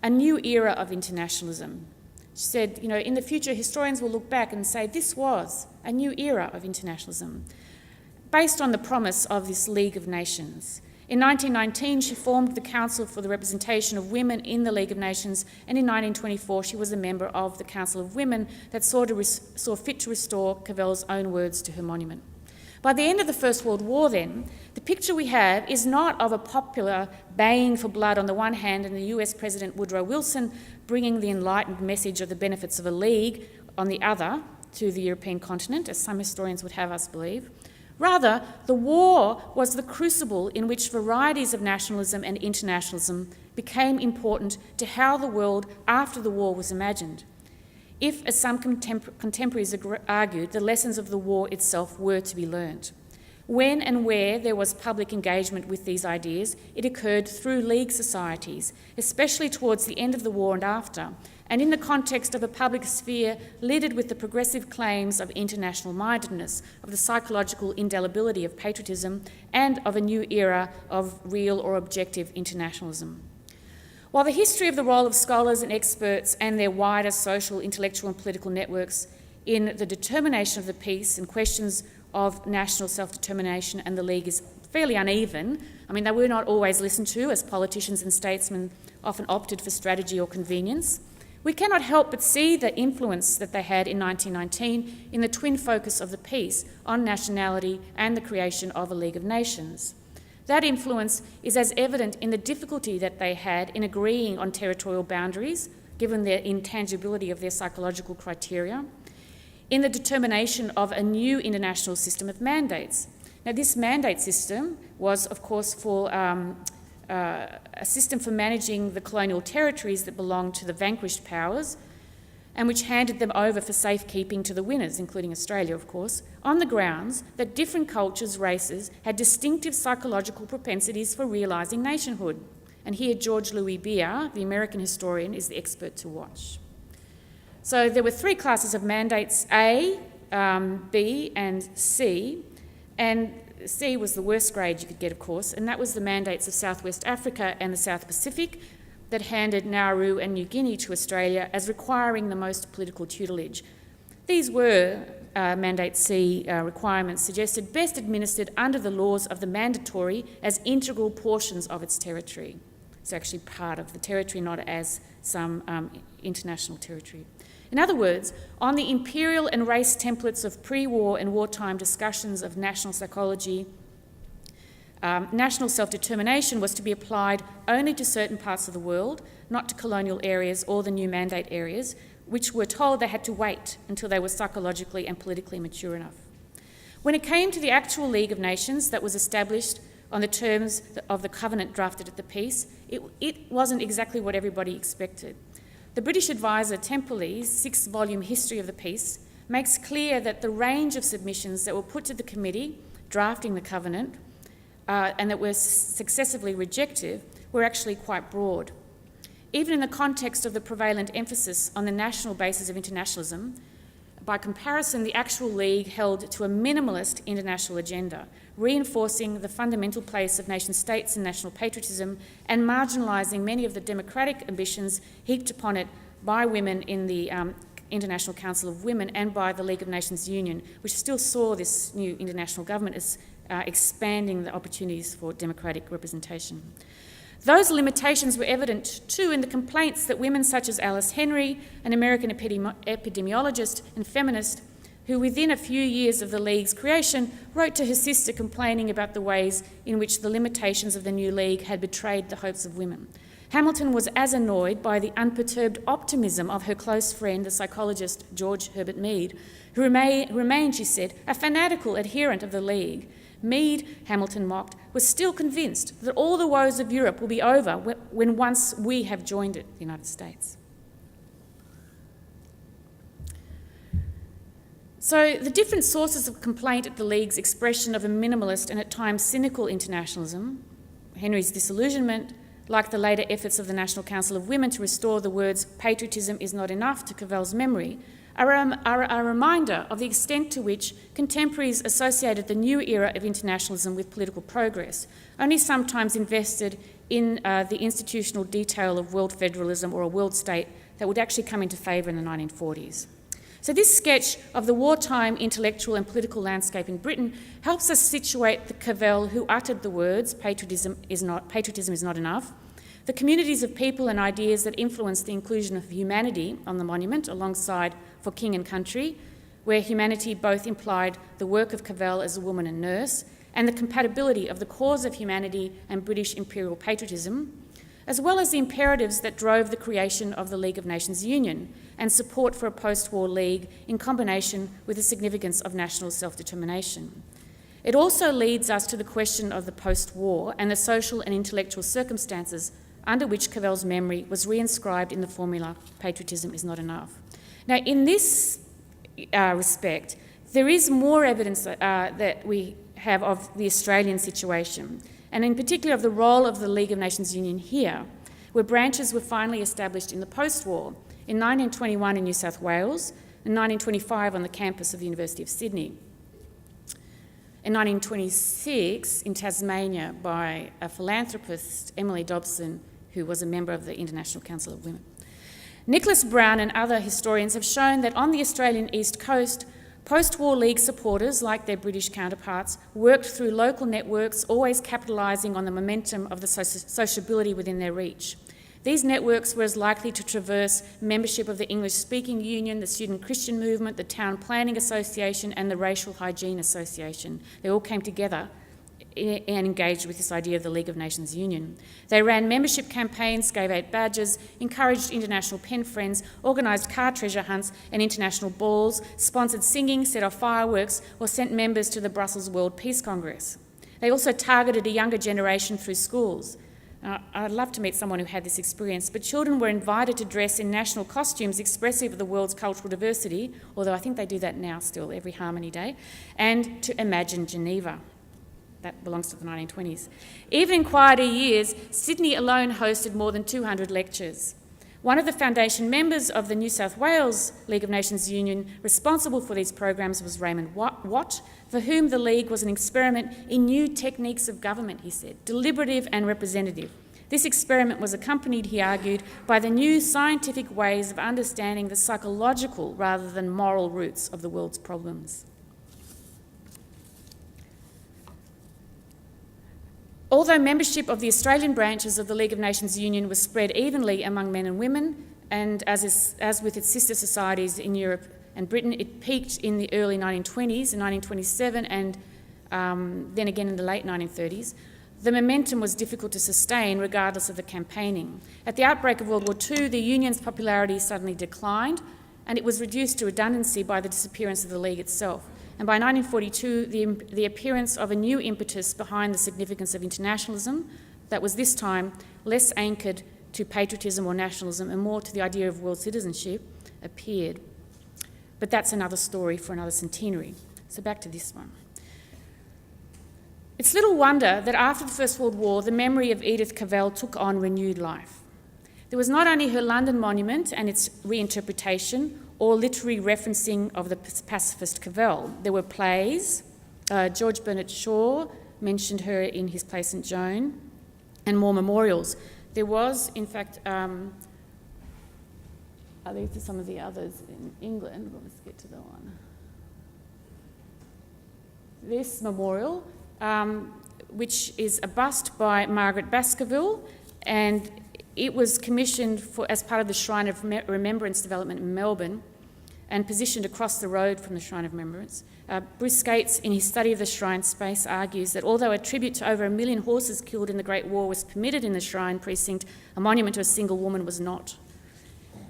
B: a new era of internationalism. She said, you know, in the future, historians will look back and say this was a new era of internationalism, based on the promise of this League of Nations. In 1919, she formed the Council for the Representation of Women in the League of Nations, and in 1924, she was a member of the Council of Women that saw fit to restore Cavell's own words to her monument. By the end of the First World War, then, the picture we have is not of a popular baying for blood on the one hand and the US President Woodrow Wilson bringing the enlightened message of the benefits of a league on the other to the European continent, as some historians would have us believe. Rather, the war was the crucible in which varieties of nationalism and internationalism became important to how the world after the war was imagined. If, as some contemporaries argued, the lessons of the war itself were to be learnt. When and where there was public engagement with these ideas, it occurred through league societies, especially towards the end of the war and after, and in the context of a public sphere littered with the progressive claims of international mindedness, of the psychological indelibility of patriotism, and of a new era of real or objective internationalism. While the history of the role of scholars and experts and their wider social, intellectual and political networks in the determination of the peace and questions of national self-determination and the League is fairly uneven, I mean, they were not always listened to, as politicians and statesmen often opted for strategy or convenience, we cannot help but see the influence that they had in 1919 in the twin focus of the peace on nationality and the creation of a League of Nations. That influence is as evident in the difficulty that they had in agreeing on territorial boundaries, given the intangibility of their psychological criteria, in the determination of a new international system of mandates. Now, this mandate system was, of course, for a system for managing the colonial territories that belonged to the vanquished powers and which handed them over for safekeeping to the winners, including Australia, of course, on the grounds that different cultures, races, had distinctive psychological propensities for realising nationhood. And here George Louis Beer, the American historian, is the expert to watch. So there were three classes of mandates, A, B and C, and C was the worst grade you could get, of course, and that was the mandates of Southwest Africa and the South Pacific that handed Nauru and New Guinea to Australia as requiring the most political tutelage. These were, Mandate C requirements suggested, best administered under the laws of the mandatory as integral portions of its territory. It's actually part of the territory, not as some international territory. In other words, on the imperial and race templates of pre-war and wartime discussions of national psychology, national self-determination was to be applied only to certain parts of the world, not to colonial areas or the new mandate areas, which were told they had to wait until they were psychologically and politically mature enough. When it came to the actual League of Nations that was established on the terms of the covenant drafted at the peace, it wasn't exactly what everybody expected. The British advisor Temperley's 6-volume history of the peace makes clear that the range of submissions that were put to the committee drafting the covenant and that were successively rejected were actually quite broad. Even in the context of the prevalent emphasis on the national basis of internationalism, by comparison, the actual League held to a minimalist international agenda, reinforcing the fundamental place of nation-states and national patriotism and marginalising many of the democratic ambitions heaped upon it by women in the International Council of Women and by the League of Nations Union, which still saw this new international government as expanding the opportunities for democratic representation. Those limitations were evident too in the complaints that women such as Alice Henry, an American epidemiologist and feminist, who within a few years of the League's creation wrote to her sister complaining about the ways in which the limitations of the new League had betrayed the hopes of women. Hamilton was as annoyed by the unperturbed optimism of her close friend, the psychologist George Herbert Mead, who remained, she said, a fanatical adherent of the League. Mead, Hamilton mocked, was still convinced that all the woes of Europe will be over when once we have joined it, the United States. So the different sources of complaint at the League's expression of a minimalist and at times cynical internationalism, Henry's disillusionment, like the later efforts of the National Council of Women to restore the words patriotism is not enough to Cavell's memory, are a reminder of the extent to which contemporaries associated the new era of internationalism with political progress, only sometimes invested in the institutional detail of world federalism or a world state that would actually come into favour in the 1940s. So this sketch of the wartime intellectual and political landscape in Britain helps us situate the Cavell who uttered the words patriotism is not enough, the communities of people and ideas that influenced the inclusion of humanity on the monument alongside For King and Country, where humanity both implied the work of Cavell as a woman and nurse and the compatibility of the cause of humanity and British imperial patriotism, as well as the imperatives that drove the creation of the League of Nations Union and support for a post-war league in combination with the significance of national self-determination. It also leads us to the question of the post-war and the social and intellectual circumstances under which Cavell's memory was reinscribed in the formula, patriotism is not enough. Now, in this respect, there is more evidence that we have of the Australian situation, and in particular of the role of the League of Nations Union here, where branches were finally established in the post-war, in 1921 in New South Wales, and 1925 on the campus of the University of Sydney. In 1926 in Tasmania by a philanthropist, Emily Dobson, who was a member of the International Council of Women. Nicholas Brown and other historians have shown that on the Australian East Coast, post-war League supporters, like their British counterparts, worked through local networks, always capitalising on the momentum of the sociability within their reach. These networks were as likely to traverse membership of the English-speaking union, the Student Christian Movement, the Town Planning Association and the Racial Hygiene Association. They all came together and engaged with this idea of the League of Nations Union. They ran membership campaigns, gave out badges, encouraged international pen friends, organised car treasure hunts and international balls, sponsored singing, set off fireworks, or sent members to the Brussels World Peace Congress. They also targeted a younger generation through schools. I'd love to meet someone who had this experience, but children were invited to dress in national costumes expressive of the world's cultural diversity, although I think they do that now still, every Harmony Day, and to imagine Geneva. That belongs to the 1920s. Even in quieter years, Sydney alone hosted more than 200 lectures. One of the foundation members of the New South Wales League of Nations Union responsible for these programs was Raymond Watt, for whom the League was an experiment in new techniques of government, he said, deliberative and representative. This experiment was accompanied, he argued, by the new scientific ways of understanding the psychological rather than moral roots of the world's problems. Although membership of the Australian branches of the League of Nations Union was spread evenly among men and women, and as with its sister societies in Europe and Britain, it peaked in the early 1920s, in 1927, and then again in the late 1930s, the momentum was difficult to sustain regardless of the campaigning. At the outbreak of World War II, the Union's popularity suddenly declined, and it was reduced to redundancy by the disappearance of the League itself. And by 1942, the appearance of a new impetus behind the significance of internationalism that was this time less anchored to patriotism or nationalism and more to the idea of world citizenship appeared. But that's another story for another centenary. So back to this one. It's little wonder that after the First World War, the memory of Edith Cavell took on renewed life. There was not only her London monument and its reinterpretation or literary referencing of the pacifist Cavell. There were plays. George Bernard Shaw mentioned her in his play St Joan, and more memorials. There was, in fact, these are some of the others in England. Let's get to the one. This memorial, which is a bust by Margaret Baskerville, and it was commissioned as part of the Shrine of Remembrance development in Melbourne and positioned across the road from the Shrine of Remembrance. Bruce Skates, in his study of the shrine space, argues that although a tribute to over 1 million horses killed in the Great War was permitted in the shrine precinct, a monument to a single woman was not.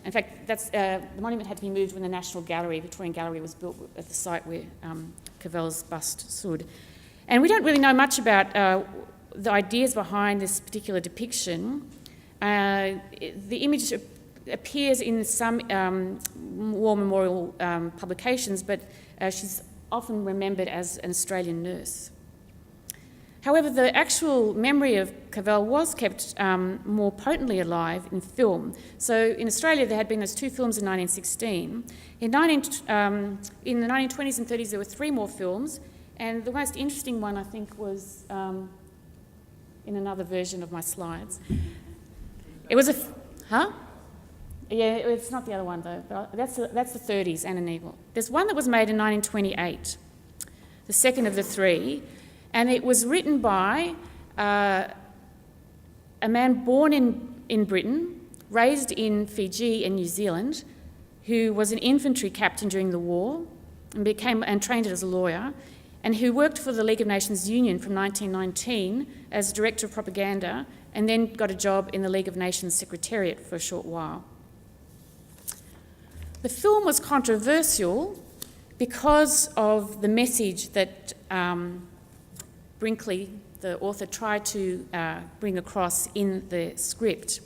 B: In fact, the monument had to be moved when the National Gallery, Victorian Gallery, was built at the site where Cavell's bust stood. And we don't really know much about the ideas behind this particular depiction. The image appears in some war memorial publications, but She's often remembered as an Australian nurse. However, the actual memory of Cavell was kept more potently alive in film. So in Australia, there had been those 2 films in 1916. In the 1920s and 30s, there were 3 more films, and the most interesting one, I think, was in another version of my slides. It was Yeah, it's not the other one, though. That's the 30s, Anne and Eagle. There's one that was made in 1928, the second of the 3, and it was written by a man born in Britain, raised in Fiji and New Zealand, who was an infantry captain during the war and trained as a lawyer, and who worked for the League of Nations Union from 1919 as Director of Propaganda, and then got a job in the League of Nations Secretariat for a short while. The film was controversial because of the message that Brinkley, the author, tried to bring across in the script.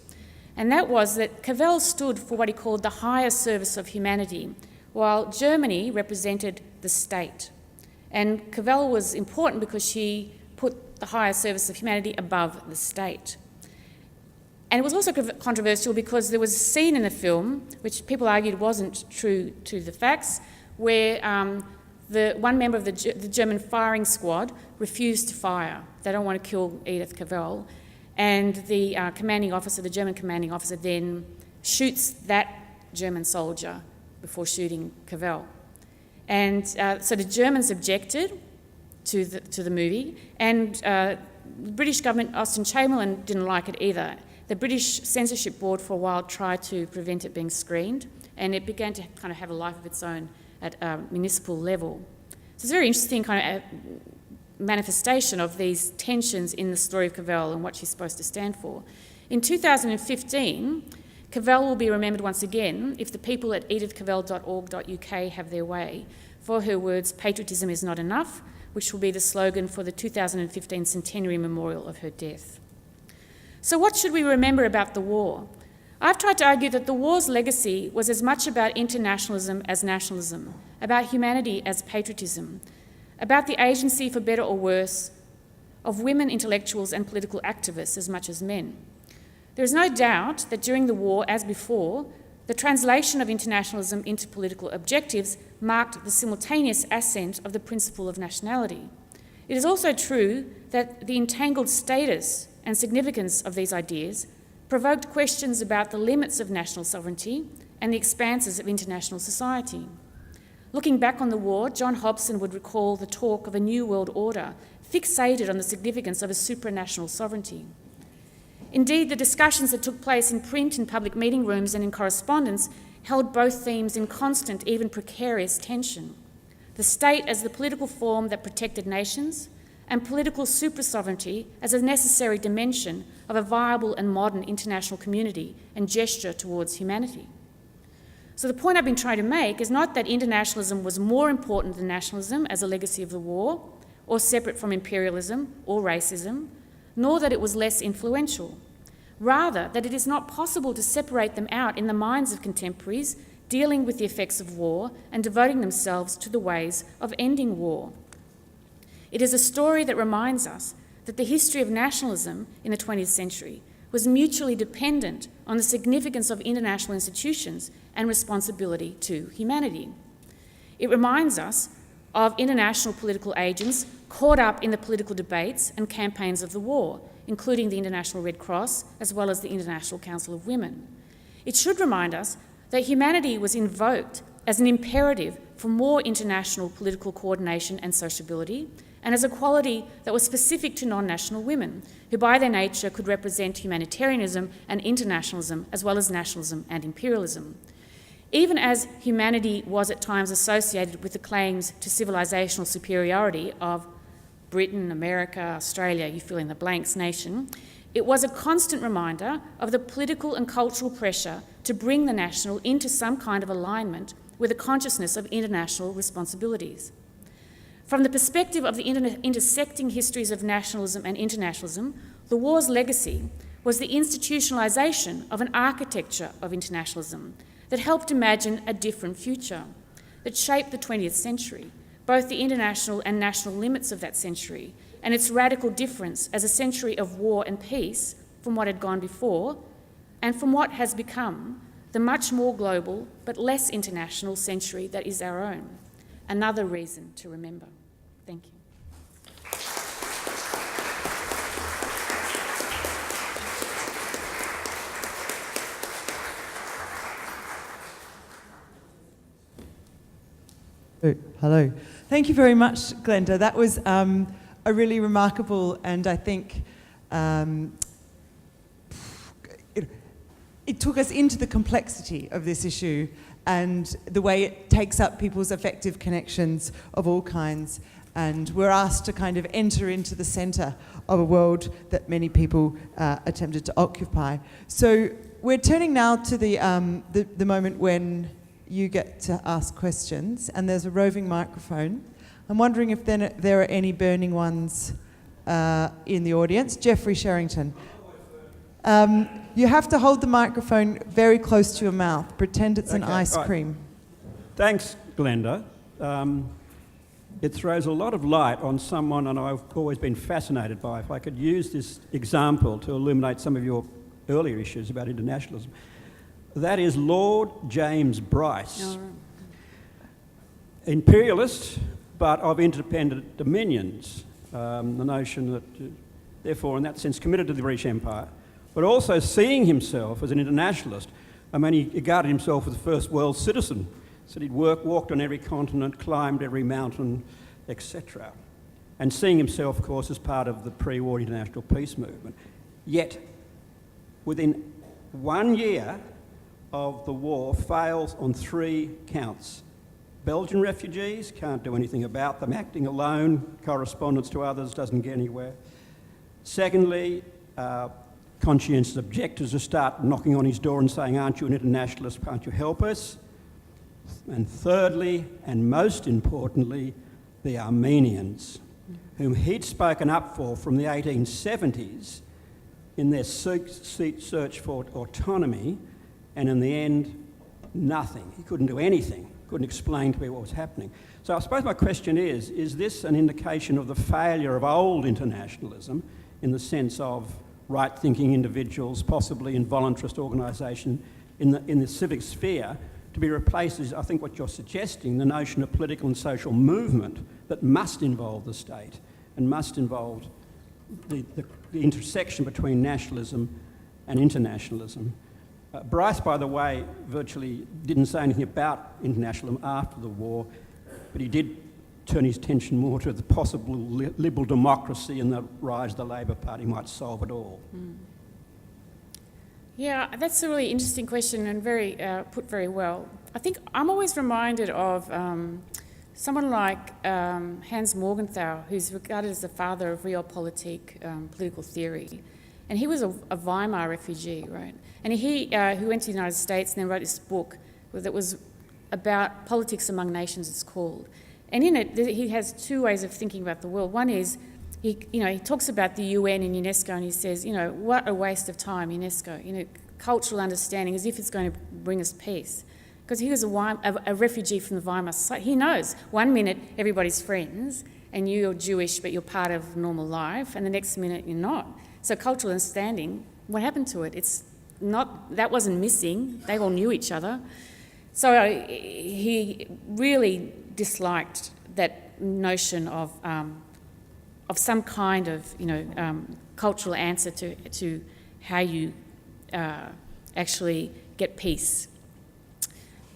B: And that was that Cavell stood for what he called the higher service of humanity, while Germany represented the state. And Cavell was important because she put the higher service of humanity above the state. And it was also controversial because there was a scene in the film, which people argued wasn't true to the facts, where the one member of the German firing squad refused to fire. They don't want to kill Edith Cavell. And the German commanding officer then shoots that German soldier before shooting Cavell. And so the Germans objected to the movie, and the British government, Austen Chamberlain, didn't like it either. The British censorship board for a while tried to prevent it being screened, and it began to kind of have a life of its own at a municipal level. So it's a very interesting kind of manifestation of these tensions in the story of Cavell and what she's supposed to stand for. In 2015, Cavell will be remembered once again if the people at edithcavell.org.uk have their way for her words, "Patriotism is not enough," which will be the slogan for the 2015 centenary memorial of her death. So what should we remember about the war? I've tried to argue that the war's legacy was as much about internationalism as nationalism, about humanity as patriotism, about the agency, for better or worse, of women intellectuals and political activists as much as men. There is no doubt that during the war, as before, the translation of internationalism into political objectives marked the simultaneous ascent of the principle of nationality. It is also true that the entangled status and significance of these ideas provoked questions about the limits of national sovereignty and the expanses of international society. Looking back on the war, John Hobson would recall the talk of a new world order fixated on the significance of a supranational sovereignty. Indeed, the discussions that took place in print, in public meeting rooms and in correspondence held both themes in constant, even precarious tension. The state as the political form that protected nations, and political super-sovereignty as a necessary dimension of a viable and modern international community and gesture towards humanity. So the point I've been trying to make is not that internationalism was more important than nationalism as a legacy of the war, or separate from imperialism or racism, nor that it was less influential. Rather, that it is not possible to separate them out in the minds of contemporaries dealing with the effects of war and devoting themselves to the ways of ending war. It is a story that reminds us that the history of nationalism in the 20th century was mutually dependent on the significance of international institutions and responsibility to humanity. It reminds us of international political agents caught up in the political debates and campaigns of the war, including the International Red Cross, as well as the International Council of Women. It should remind us that humanity was invoked as an imperative for more international political coordination and sociability, and as a quality that was specific to non-national women, who by their nature could represent humanitarianism and internationalism, as well as nationalism and imperialism. Even as humanity was at times associated with the claims to civilizational superiority of Britain, America, Australia, you fill in the blanks nation, it was a constant reminder of the political and cultural pressure to bring the national into some kind of alignment with a consciousness of international responsibilities. From the perspective of the intersecting histories of nationalism and internationalism, the war's legacy was the institutionalisation of an architecture of internationalism that helped imagine a different future. that shaped the 20th century, both the international and national limits of that century, and its radical difference as a century of war and peace from what had gone before, and from what has become the much more global but less international century that is our own. Another reason to remember. Thank you.
A: Hello. Thank you very much, Glenda. That was a really remarkable, and I think it took us into the complexity of this issue and the way it takes up people's affective connections of all kinds. And we're asked to kind of enter into the centre of a world that many people attempted to occupy. So we're turning now to the moment when you get to ask questions, and there's a roving microphone. I'm wondering if there are any burning ones in the audience. Jeffrey Sherrington. You have to hold the microphone very close to your mouth. Pretend it's an ice cream.
C: Thanks, Glenda. It throws a lot of light on someone, and I've always been fascinated by. If I could use this example to illuminate some of your earlier issues about internationalism. That is Lord James Bryce.
B: Oh, right.
C: Imperialist, but of independent dominions. The notion that, therefore, in that sense, committed to the British Empire, but also seeing himself as an internationalist. I mean, he regarded himself as the first world citizen. So he'd walked on every continent, climbed every mountain, etc. And seeing himself, of course, as part of the pre-war international peace movement. Yet, within 1 year of the war, fails on 3 counts. Belgian refugees, can't do anything about them, acting alone, correspondence to others, doesn't get anywhere. Secondly, conscientious objectors who start knocking on his door and saying, aren't you an internationalist, can't you help us? And thirdly, and most importantly, the Armenians, whom he'd spoken up for from the 1870s in their search for autonomy, and in the end, nothing. He couldn't do anything, couldn't explain to people what was happening. So I suppose my question is this an indication of the failure of old internationalism in the sense of right-thinking individuals, possibly in voluntarist organisation in the civic sphere, to be replaced, as I think what you're suggesting, the notion of political and social movement that must involve the state and must involve the intersection between nationalism and internationalism. Bryce, by the way, virtually didn't say anything about internationalism after the war, but he did turn his attention more to the possible liberal democracy and the rise of the Labor Party might solve it all.
B: Mm. Yeah, that's a really interesting question and very put very well. I think I'm always reminded of someone like Hans Morgenthau, who's regarded as the father of realpolitik, political theory. And he was a Weimar refugee, right? And he went to the United States and then wrote this book that was about politics among nations, it's called. And in it, he has 2 ways of thinking about the world. One is, he talks about the UN and UNESCO, and he says, what a waste of time, UNESCO, cultural understanding, as if it's going to bring us peace. Because he was a refugee from the Weimar Society. He knows 1 minute everybody's friends, and you're Jewish, but you're part of normal life, and the next minute you're not. So cultural understanding, what happened to it? That wasn't missing. They all knew each other. So he really disliked that notion of some kind of cultural answer to how you actually get peace.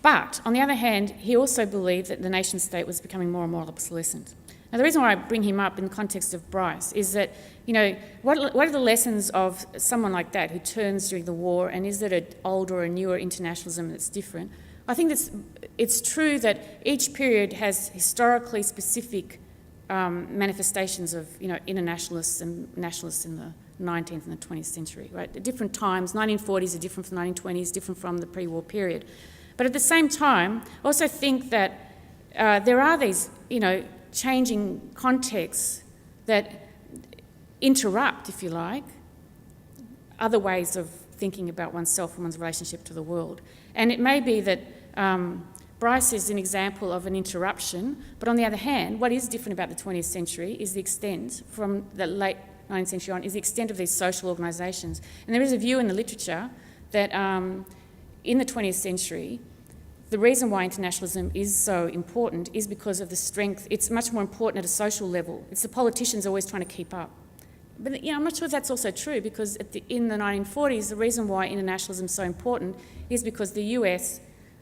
B: But on the other hand, he also believed that the nation state was becoming more and more obsolescent. Now, the reason why I bring him up in the context of Bryce is that, what are the lessons of someone like that who turns during the war, and is it an older or a newer internationalism that's different? I think it's true that each period has historically specific manifestations of, internationalists and nationalists in the 19th and the 20th century, right? At different times, 1940s are different from the 1920s, different from the pre-war period. But at the same time, I also think that there are these, changing contexts that interrupt, if you like, other ways of thinking about oneself and one's relationship to the world. And it may be that Bryce is an example of an interruption, but on the other hand, what is different about the 20th century is the extent, from the late 19th century on, is the extent of these social organisations. And there is a view in the literature that in the 20th century, the reason why internationalism is so important is because of the strength. It's much more important at a social level. It's the politicians always trying to keep up. But I'm not sure if that's also true, because in the 1940s, the reason why internationalism is so important is because the US,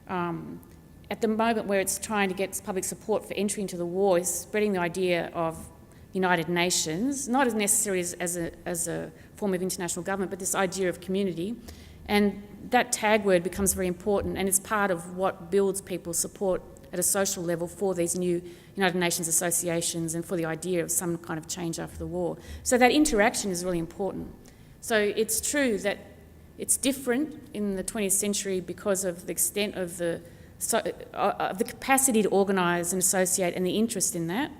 B: at the moment where it's trying to get public support for entry into the war, is spreading the idea of United Nations, not as necessarily as a form of international government, but this idea of community. And that tag word becomes very important, and it's part of what builds people's support at a social level for these new United Nations associations and for the idea of some kind of change after the war. So that interaction is really important. So it's true that it's different in the 20th century because of the extent of the capacity to organise and associate and the interest in that.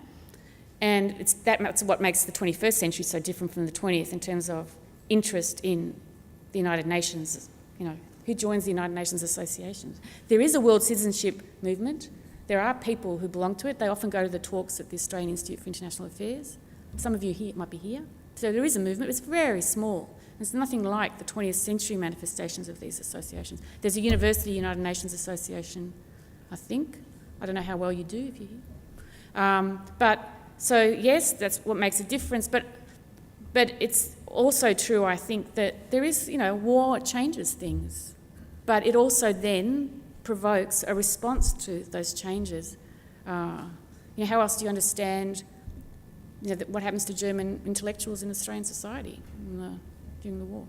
B: And that's what makes the 21st century so different from the 20th in terms of interest in the United Nations, who joins the United Nations associations. There is a world citizenship movement. There are people who belong to it. They often go to the talks at the Australian Institute for International Affairs. Some of you here might be here. So there is a movement. It's very small. It's nothing like the 20th century manifestations of these associations. There's a University United Nations Association, I think. I don't know how well you do if you're here. So yes, that's what makes a difference. But it's also true, I think, that there is, war changes things. But it also then provokes a response to those changes. How else do you understand what happens to German intellectuals in Australian society during the war?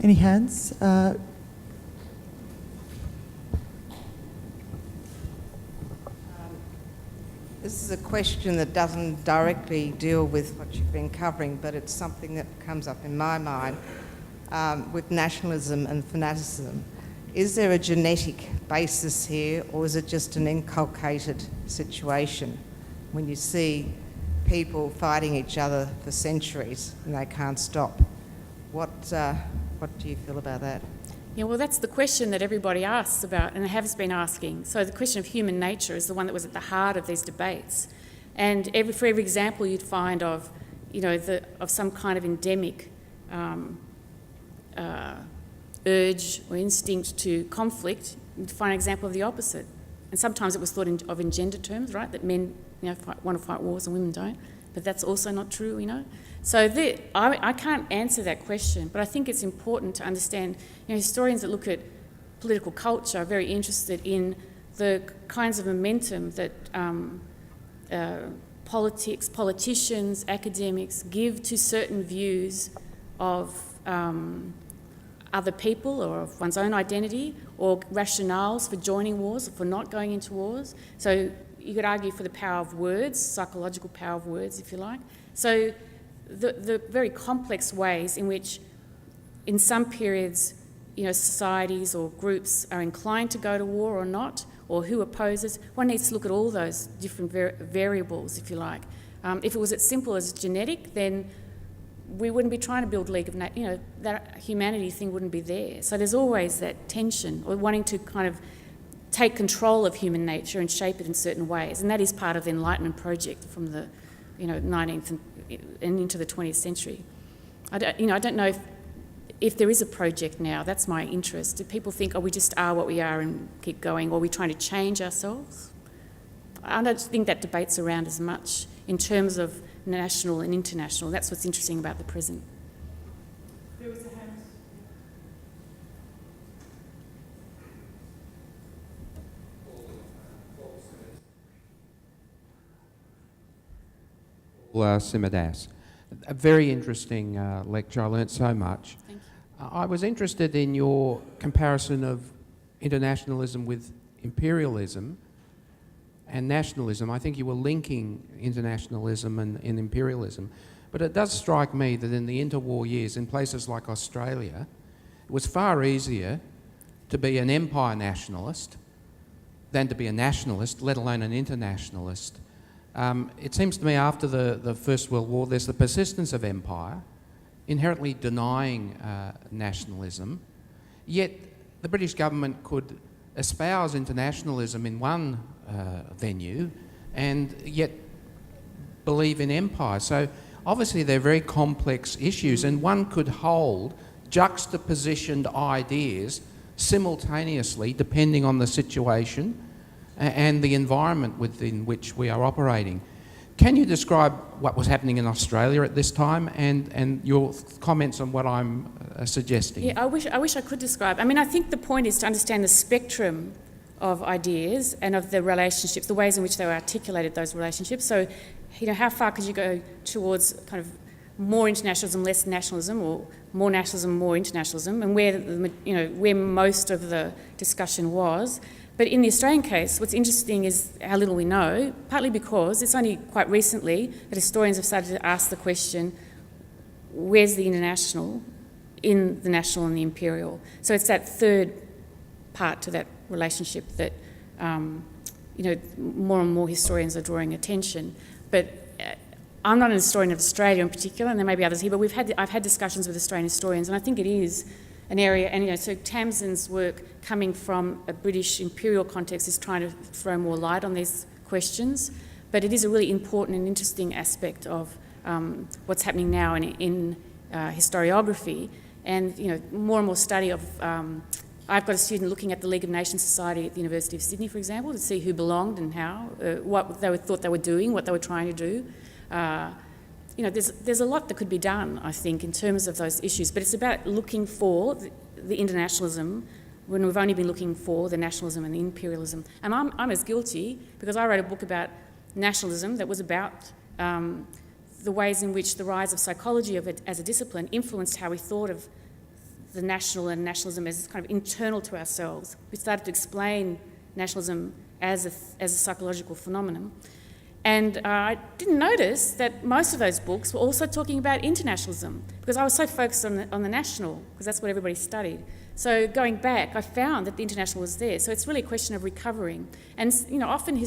A: Any hands?
D: This is a question that doesn't directly deal with what you've been covering, but it's something that comes up in my mind with nationalism and fanaticism. Is there a genetic basis here, or is it just an inculcated situation when you see people fighting each other for centuries and they can't stop? What do you feel about that?
B: Yeah, well, that's the question that everybody asks about and has been asking. So the question of human nature is the one that was at the heart of these debates. And for every example you'd find of, of some kind of endemic urge or instinct to conflict, you'd find an example of the opposite. And sometimes it was thought of in gender terms, right, that men want to fight wars and women don't. But that's also not true, So I can't answer that question, but I think it's important to understand, historians that look at political culture are very interested in the kinds of momentum that politicians, academics give to certain views of other people or of one's own identity, or rationales for joining wars or for not going into wars. So you could argue for the power of words, psychological power of words, if you like. So the very complex ways in which, in some periods, societies or groups are inclined to go to war or not, or who opposes. One needs to look at all those different variables, if you like. If it was as simple as genetic, then we wouldn't be trying to build League of Nations, that humanity thing wouldn't be there. So there's always that tension, or wanting to kind of take control of human nature and shape it in certain ways. And that is part of the Enlightenment project from the 19th and into the 20th century. I don't know if there is a project now. That's my interest. Do people think, we just are what we are and keep going, or are we trying to change ourselves? I don't think that debate's around as much in terms of national and international. That's what's interesting about the present.
A: There was a hand.
E: Simidas. A very interesting lecture. I learnt so much.
B: Thank you.
E: I was interested in your comparison of internationalism with imperialism and nationalism. I think you were linking internationalism and imperialism. But it does strike me that in the interwar years, in places like Australia, it was far easier to be an empire nationalist than to be a nationalist, let alone an internationalist. It seems to me after the First World War, there's the persistence of empire, inherently denying nationalism, yet the British government could espouse internationalism in one venue and yet believe in empire. So obviously they're very complex issues, and one could hold juxtapositioned ideas simultaneously depending on the situation and the environment within which we are operating. Can you describe what was happening in Australia at this time and your comments on what I'm suggesting?
B: Yeah, I wish I could describe. I mean, I think the point is to understand the spectrum of ideas and of the relationships, the ways in which they were articulated, those relationships. So, how far could you go towards kind of more internationalism, less nationalism, or more nationalism, more internationalism, and where most of the discussion was. But in the Australian case, what's interesting is how little we know, partly because it's only quite recently that historians have started to ask the question, where's the international in the national and the imperial? So it's that third part to that relationship that, more and more historians are drawing attention. But I'm not an historian of Australia in particular, and there may be others here, but I've had discussions with Australian historians, and I think it is an area, and so Tamsin's work coming from a British imperial context is trying to throw more light on these questions, but it is a really important and interesting aspect of what's happening now in historiography, and more and more study of. I've got a student looking at the League of Nations Society at the University of Sydney, for example, to see who belonged and how, what they thought they were doing, what they were trying to do. There's a lot that could be done, I think, in terms of those issues, but it's about looking for the internationalism when we've only been looking for the nationalism and the imperialism. And I'm as guilty, because I wrote a book about nationalism that was about the ways in which the rise of psychology of it as a discipline influenced how we thought of the national and nationalism as kind of internal to ourselves. We started to explain nationalism as a psychological phenomenon. And I didn't notice that most of those books were also talking about internationalism, because I was so focused on the national, because that's what everybody studied. So going back, I found that the international was there. So it's really a question of recovering. And often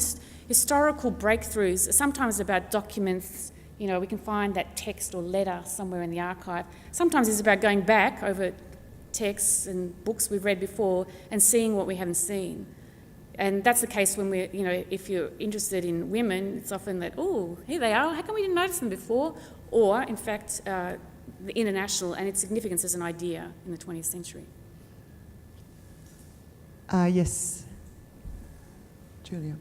B: historical breakthroughs are sometimes about documents. We can find that text or letter somewhere in the archive. Sometimes it's about going back over texts and books we've read before and seeing what we haven't seen. And that's the case when if you're interested in women, it's often that, oh, here they are, how come we didn't notice them before? Or, in fact, the international and its significance as an idea in the 20th century.
A: Yes. Julia.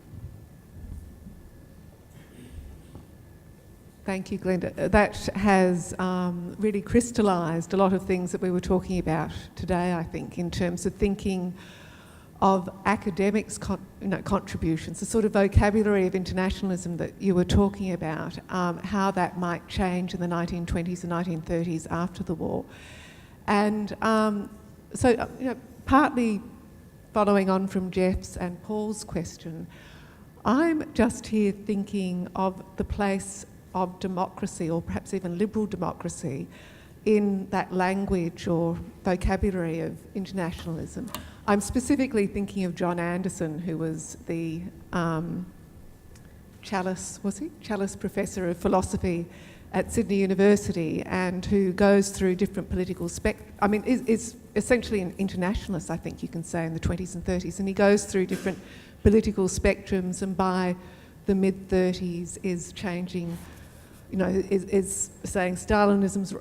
F: Thank you, Glenda. That has really crystallised a lot of things that we were talking about today, I think, in terms of thinking of academics' contributions, the sort of vocabulary of internationalism that you were talking about, how that might change in the 1920s and 1930s after the war. And partly following on from Jeff's and Paul's question, I'm just here thinking of the place of democracy, or perhaps even liberal democracy, in that language or vocabulary of internationalism. I'm specifically thinking of John Anderson, who was the Challis Professor of Philosophy at Sydney University, and who goes through different political is essentially an internationalist, I think you can say, in the 20s and 30s, and he goes through different political spectrums, and by the mid-30s is changing, is saying Stalinism's,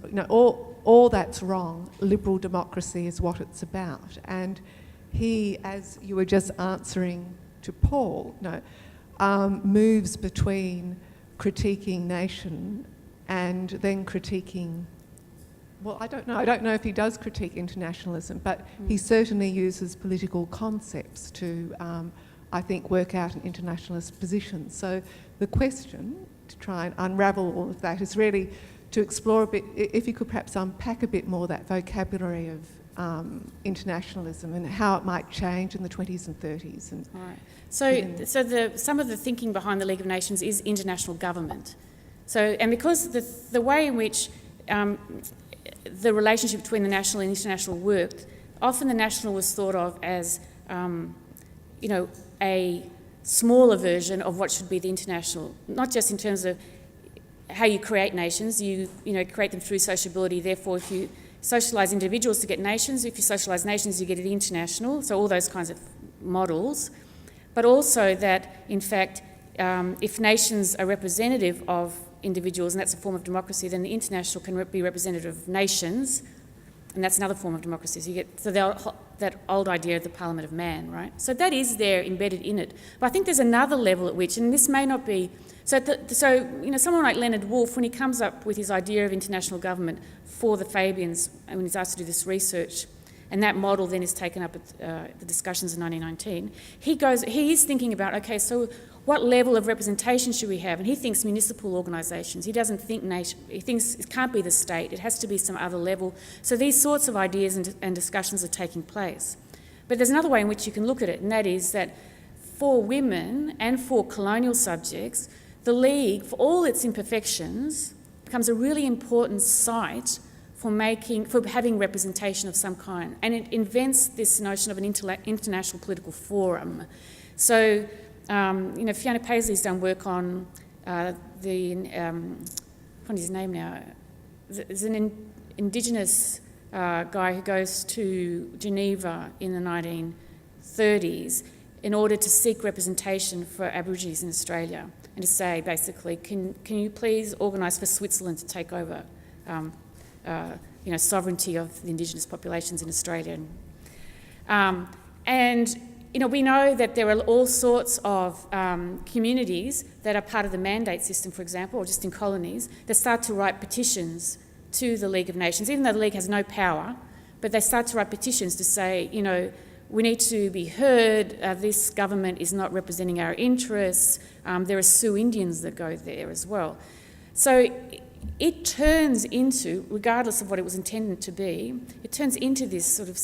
F: all that's wrong, liberal democracy is what it's about. And he, as you were just answering to Paul, moves between critiquing nation and then critiquing, well, I don't know if he does critique internationalism, but he certainly uses political concepts to, I think, work out an internationalist position. So the question, to try and unravel all of that, is really to explore a bit, if you could perhaps unpack a bit more that vocabulary of internationalism and how it might change in the 20s and 30s. And
B: all right. So some of the thinking behind the League of Nations is international government. So, and because the way in which the relationship between the national and international worked, often the national was thought of as, a smaller version of what should be the international, not just in terms of how you create nations. You create them through sociability. Therefore, if you socialise individuals to get nations, if you socialise nations, you get it international. So all those kinds of models. But also that, in fact, if nations are representative of individuals, and that's a form of democracy, then the international can be representative of nations, and that's another form of democracy. So you get that old idea of the Parliament of Man, right? So that is there embedded in it. But I think there's another level at which, and this may not be, someone like Leonard Woolf, when he comes up with his idea of international government for the Fabians, and when he's asked to do this research, and that model then is taken up at the discussions in 1919, he is thinking about, okay, so what level of representation should we have? And he thinks municipal organisations. He doesn't think he thinks it can't be the state, it has to be some other level. So these sorts of ideas and discussions are taking place. But there's another way in which you can look at it, and that is that for women and for colonial subjects, the League, for all its imperfections, becomes a really important site for having representation of some kind, and it invents this notion of an international political forum. So, Fiona Paisley's done work on what is his name now? There's an Indigenous guy who goes to Geneva in the 1930s in order to seek representation for Aborigines in Australia, and to say, basically, can you please organise for Switzerland to take over sovereignty of the Indigenous populations in Australia. We know that there are all sorts of communities that are part of the mandate system, for example, or just in colonies, that start to write petitions to the League of Nations, even though the League has no power, but they start to write petitions to say, we need to be heard, this government is not representing our interests, there are Sioux Indians that go there as well. So it turns into, regardless of what it was intended to be, it turns into this sort of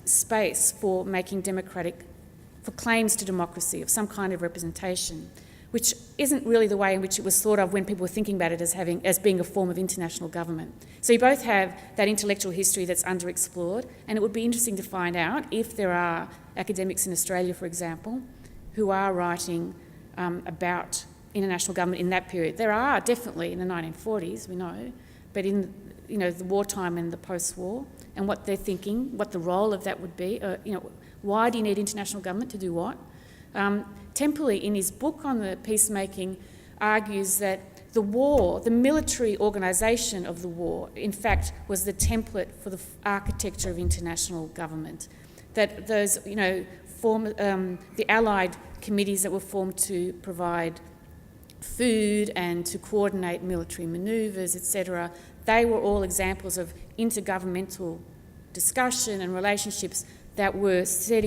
B: space for making for claims to democracy, of some kind of representation, which isn't really the way in which it was thought of when people were thinking about it as being a form of international government. So you both have that intellectual history that's underexplored, and it would be interesting to find out if there are academics in Australia, for example, who are writing about international government in that period. There are definitely in the 1940s, we know, but in the wartime and the post-war, and what they're thinking, what the role of that would be. Why do you need international government to do what? Temperley, in his book on the peacemaking, argues that the war, the military organisation of the war, in fact, was the template for the architecture of international government. That those, the Allied committees that were formed to provide food and to coordinate military manoeuvres, etc., they were all examples of intergovernmental discussion and relationships that were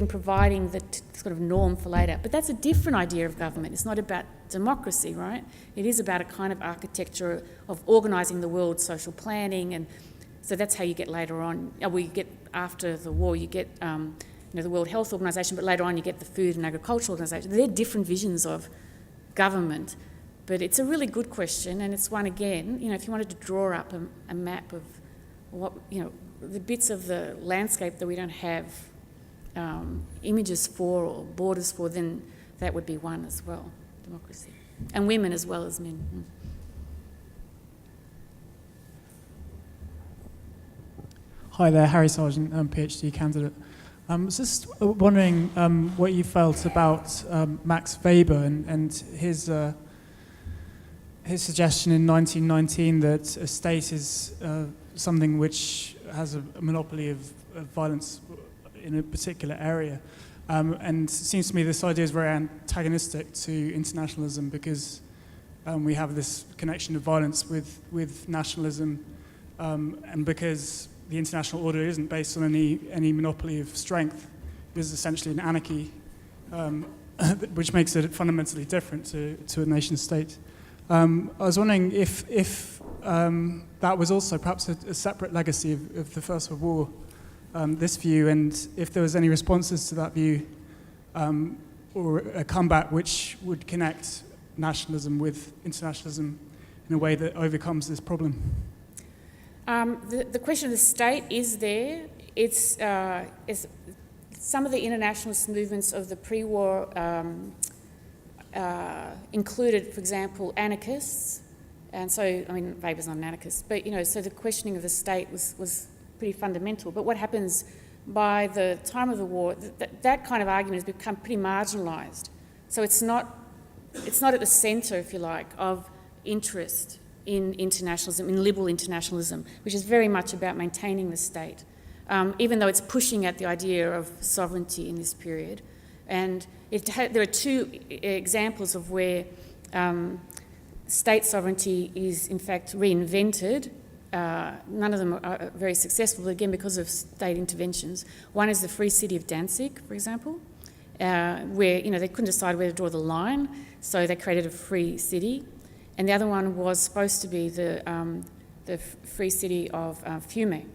B: providing the sort of norm for later. But that's a different idea of government. It's not about democracy, right? It is about a kind of architecture of organising the world, social planning, and so that's how you get later on. You get after the war, you get the World Health Organisation, but later on you get the Food and Agriculture Organisation. They're different visions of government, but it's a really good question, and it's one, again, if you wanted to draw up a map of what, the bits of the landscape that we don't have images for or borders for, then that would be one as well, democracy. And women as well as men.
G: Hi there, Harry Sargent, PhD candidate. I was just wondering what you felt about Max Weber and his suggestion in 1919 that a state is something which has a monopoly of violence in a particular area. And it seems to me this idea is very antagonistic to internationalism, because we have this connection of violence with nationalism, and because the international order isn't based on any monopoly of strength. It is essentially an anarchy, which makes it fundamentally different to a nation state. I was wondering if that was also perhaps a separate legacy of the First World War, this view, and if there was any responses to that view, or a comeback which would connect nationalism with internationalism in a way that overcomes this problem.
B: The question of the state is there. It's some of the internationalist movements of the pre-war included, for example, anarchists And so, I mean, Weber's not an anarchist, but, you know, so the questioning of the state was pretty fundamental. But what happens by the time of the war, that kind of argument has become pretty marginalised. So it's not at the centre, if you like, of interest in internationalism, in liberal internationalism, which is very much about maintaining the state, even though it's pushing at the idea of sovereignty in this period. And there are two examples of where state sovereignty is in fact reinvented. None of them are very successful, again, because of state interventions. One is the Free City of Danzig, for example, where, you know, they couldn't decide where to draw the line, so they created a free city. And the other one was supposed to be the Free City of Fiume.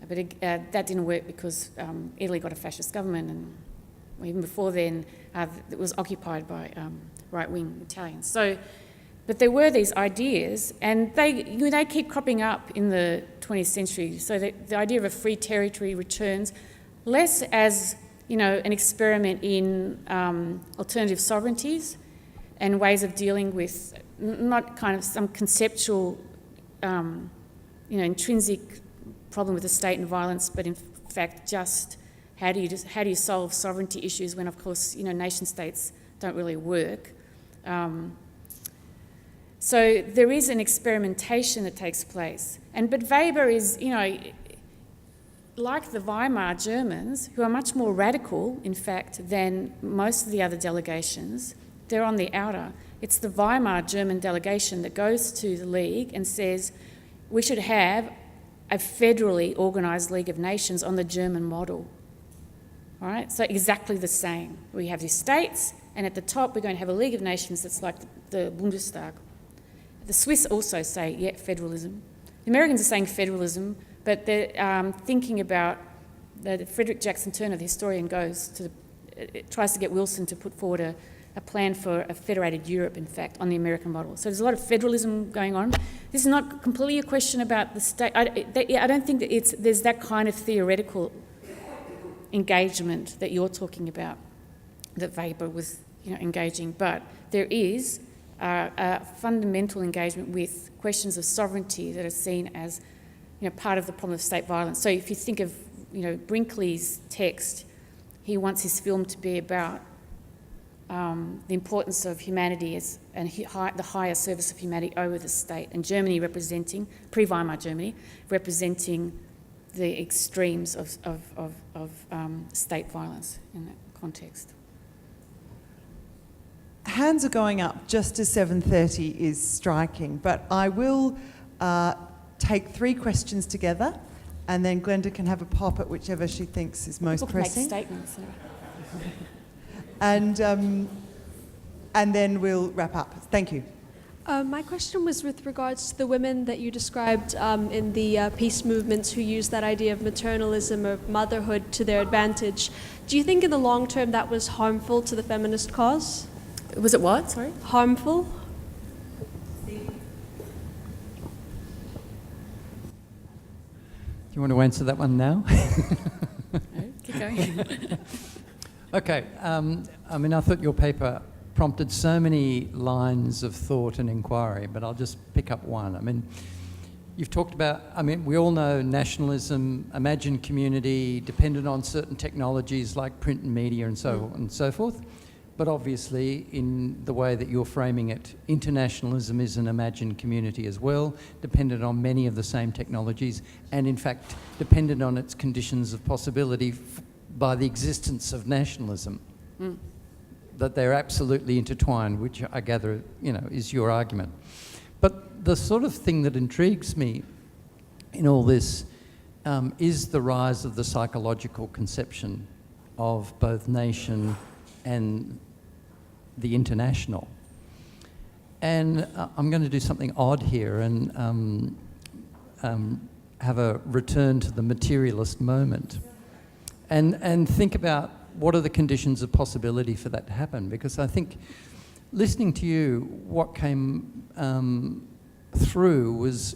B: But that didn't work because Italy got a fascist government, and even before then it was occupied by right-wing Italians. So, but there were these ideas, and they keep cropping up in the 20th century. So the idea of a free territory returns less as, you know, an experiment in alternative sovereignties and ways of dealing with not kind of some conceptual, you know, intrinsic problem with the state and violence, but in fact just how do you solve sovereignty issues when, of course, you know, nation states don't really work. So there is an experimentation that takes place. But Weber is, you know, like the Weimar Germans, who are much more radical, in fact, than most of the other delegations. They're on the outer. It's the Weimar German delegation that goes to the League and says we should have a federally organised League of Nations on the German model. All right, so exactly the same. We have these states, and at the top we're going to have a League of Nations that's like the Bundestag. The Swiss also say, yeah, federalism. The Americans are saying federalism, but they're thinking about Frederick Jackson Turner, the historian, tries to get Wilson to put forward a plan for a federated Europe, in fact, on the American model. So there's a lot of federalism going on. This is not completely a question about the state. I don't think that there's that kind of theoretical engagement that you're talking about, that Weber was, you know, engaging, but there is a fundamental engagement with questions of sovereignty that are seen as, you know, part of the problem of state violence. So if you think of, you know, Brinkley's text, he wants his film to be about the importance of humanity and the higher service of humanity over the state, and Germany representing, pre-Weimar Germany, representing the extremes of state violence in that context.
A: Hands are going up just as 7:30 is striking, but I will take 3 questions together, and then Glenda can have a pop at whichever she thinks is most pressing.
B: Make statements.
A: And then we'll wrap up. Thank you.
H: My question was with regards to the women that you described in the peace movements who used that idea of maternalism or motherhood to their advantage. Do you think in the long term that was harmful to the feminist cause?
B: Was it what? Sorry?
H: Harmful?
I: Do you want to answer that one now?
B: No, keep going.
I: Okay. I mean, I thought your paper prompted so many lines of thought and inquiry, but I'll just pick up one. I mean, you've talked about, I mean, we all know nationalism, imagined community, dependent on certain technologies like print and media and so on and so forth. But obviously, in the way that you're framing it, internationalism is an imagined community as well, dependent on many of the same technologies, and in fact, dependent on its conditions of possibility by the existence of nationalism. That they're absolutely intertwined, which I gather, you know, is your argument. But the sort of thing that intrigues me in all this is the rise of the psychological conception of both nation and the international. And I'm going to do something odd here and have a return to the materialist moment and think about what are the conditions of possibility for that to happen. Because I think, listening to you, what came through was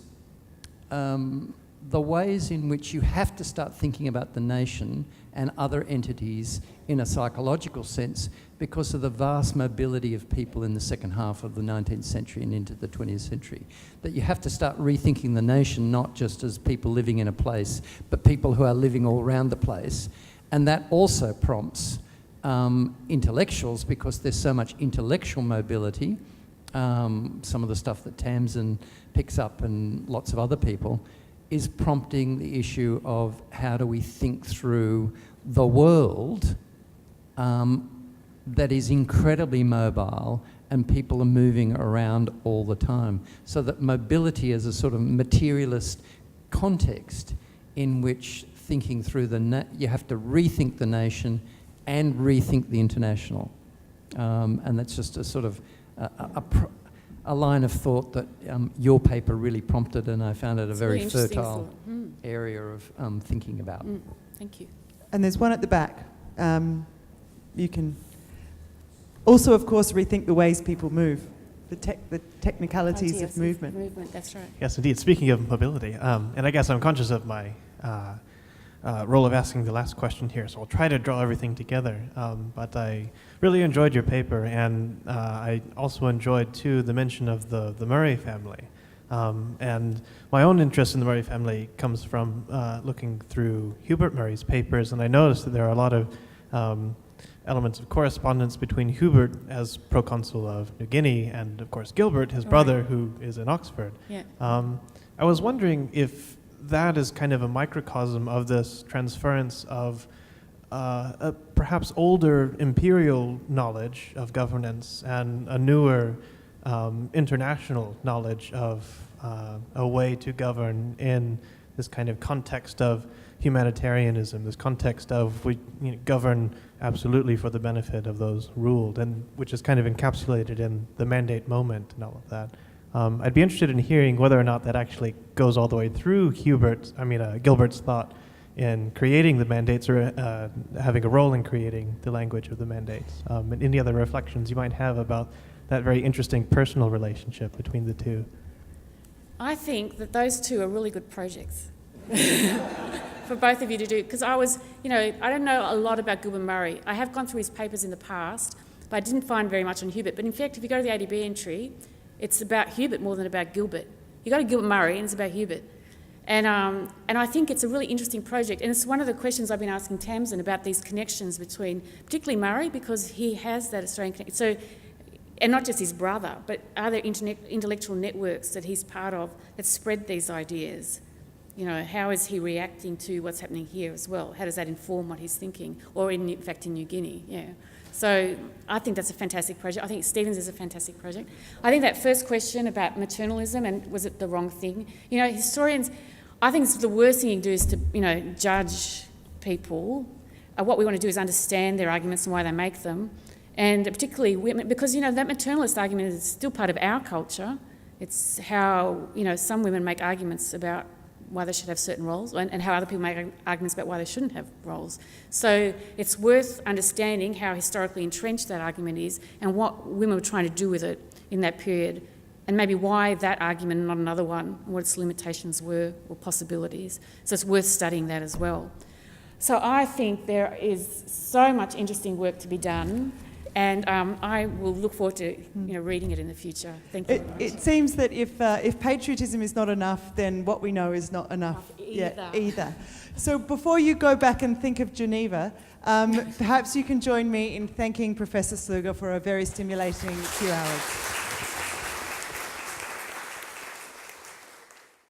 I: the ways in which you have to start thinking about the nation and other entities in a psychological sense because of the vast mobility of people in the second half of the 19th century and into the 20th century. That you have to start rethinking the nation not just as people living in a place, but people who are living all around the place. And that also prompts intellectuals, because there's so much intellectual mobility, some of the stuff that Tamsin picks up and lots of other people, is prompting the issue of how do we think through the world that is incredibly mobile and people are moving around all the time. So that mobility is a sort of materialist context in which thinking through you have to rethink the nation and rethink the international. And that's just a sort of a line of thought that your paper really prompted, and I found it a very fertile area of thinking about.
B: Thank you.
A: And there's one at the back. You can also, of course, rethink the ways people move, the technicalities of movement.
B: That's right.
J: Yes, indeed. Speaking of mobility, and I guess I'm conscious of my role of asking the last question here, so I'll try to draw everything together. But I really enjoyed your paper, and I also enjoyed, too, the mention of the Murray family. And my own interest in the Murray family comes from looking through Gilbert Murray's papers, and I noticed that there are a lot of elements of correspondence between Hubert as proconsul of New Guinea and, of course, Gilbert, his brother, who is in Oxford.
B: Yeah.
J: I was wondering if that is kind of a microcosm of this transference of a perhaps older imperial knowledge of governance and a newer international knowledge of a way to govern in this kind of context of humanitarianism, this context of we govern absolutely for the benefit of those ruled, and which is kind of encapsulated in the mandate moment and all of that. I'd be interested in hearing whether or not that actually goes all the way through Gilbert's thought in creating the mandates, or having a role in creating the language of the mandates, and any other reflections you might have about that very interesting personal relationship between the two.
B: I think that those two are really good projects for both of you to do, because I don't know a lot about Gilbert Murray. I have gone through his papers in the past, but I didn't find very much on Hubert. But in fact, if you go to the ADB entry, it's about Hubert more than about Gilbert. You go to Gilbert Murray and it's about Hubert. And I think it's a really interesting project. And it's one of the questions I've been asking Tamsin about these connections between, particularly Murray, because he has that Australian connection. So, and not just his brother, but are there intellectual networks that he's part of that spread these ideas? How is he reacting to what's happening here as well? How does that inform what he's thinking? Or in fact in New Guinea, yeah. So I think that's a fantastic project. I think Stephen's is a fantastic project. I think that first question about maternalism and was it the wrong thing? Historians, I think the worst thing you can do is to, judge people. What we want to do is understand their arguments and why they make them. And particularly women, because, that maternalist argument is still part of our culture. It's how, some women make arguments about why they should have certain roles and how other people make arguments about why they shouldn't have roles. So it's worth understanding how historically entrenched that argument is and what women were trying to do with it in that period, and maybe why that argument and not another one, and what its limitations were or possibilities. So it's worth studying that as well. So I think there is so much interesting work to be done, and I will look forward to reading it in the future. Thank you very much.
A: It seems that if patriotism is not enough, then what we know is not enough either. So before you go back and think of Geneva, perhaps you can join me in thanking Professor Sluga for a very stimulating few hours.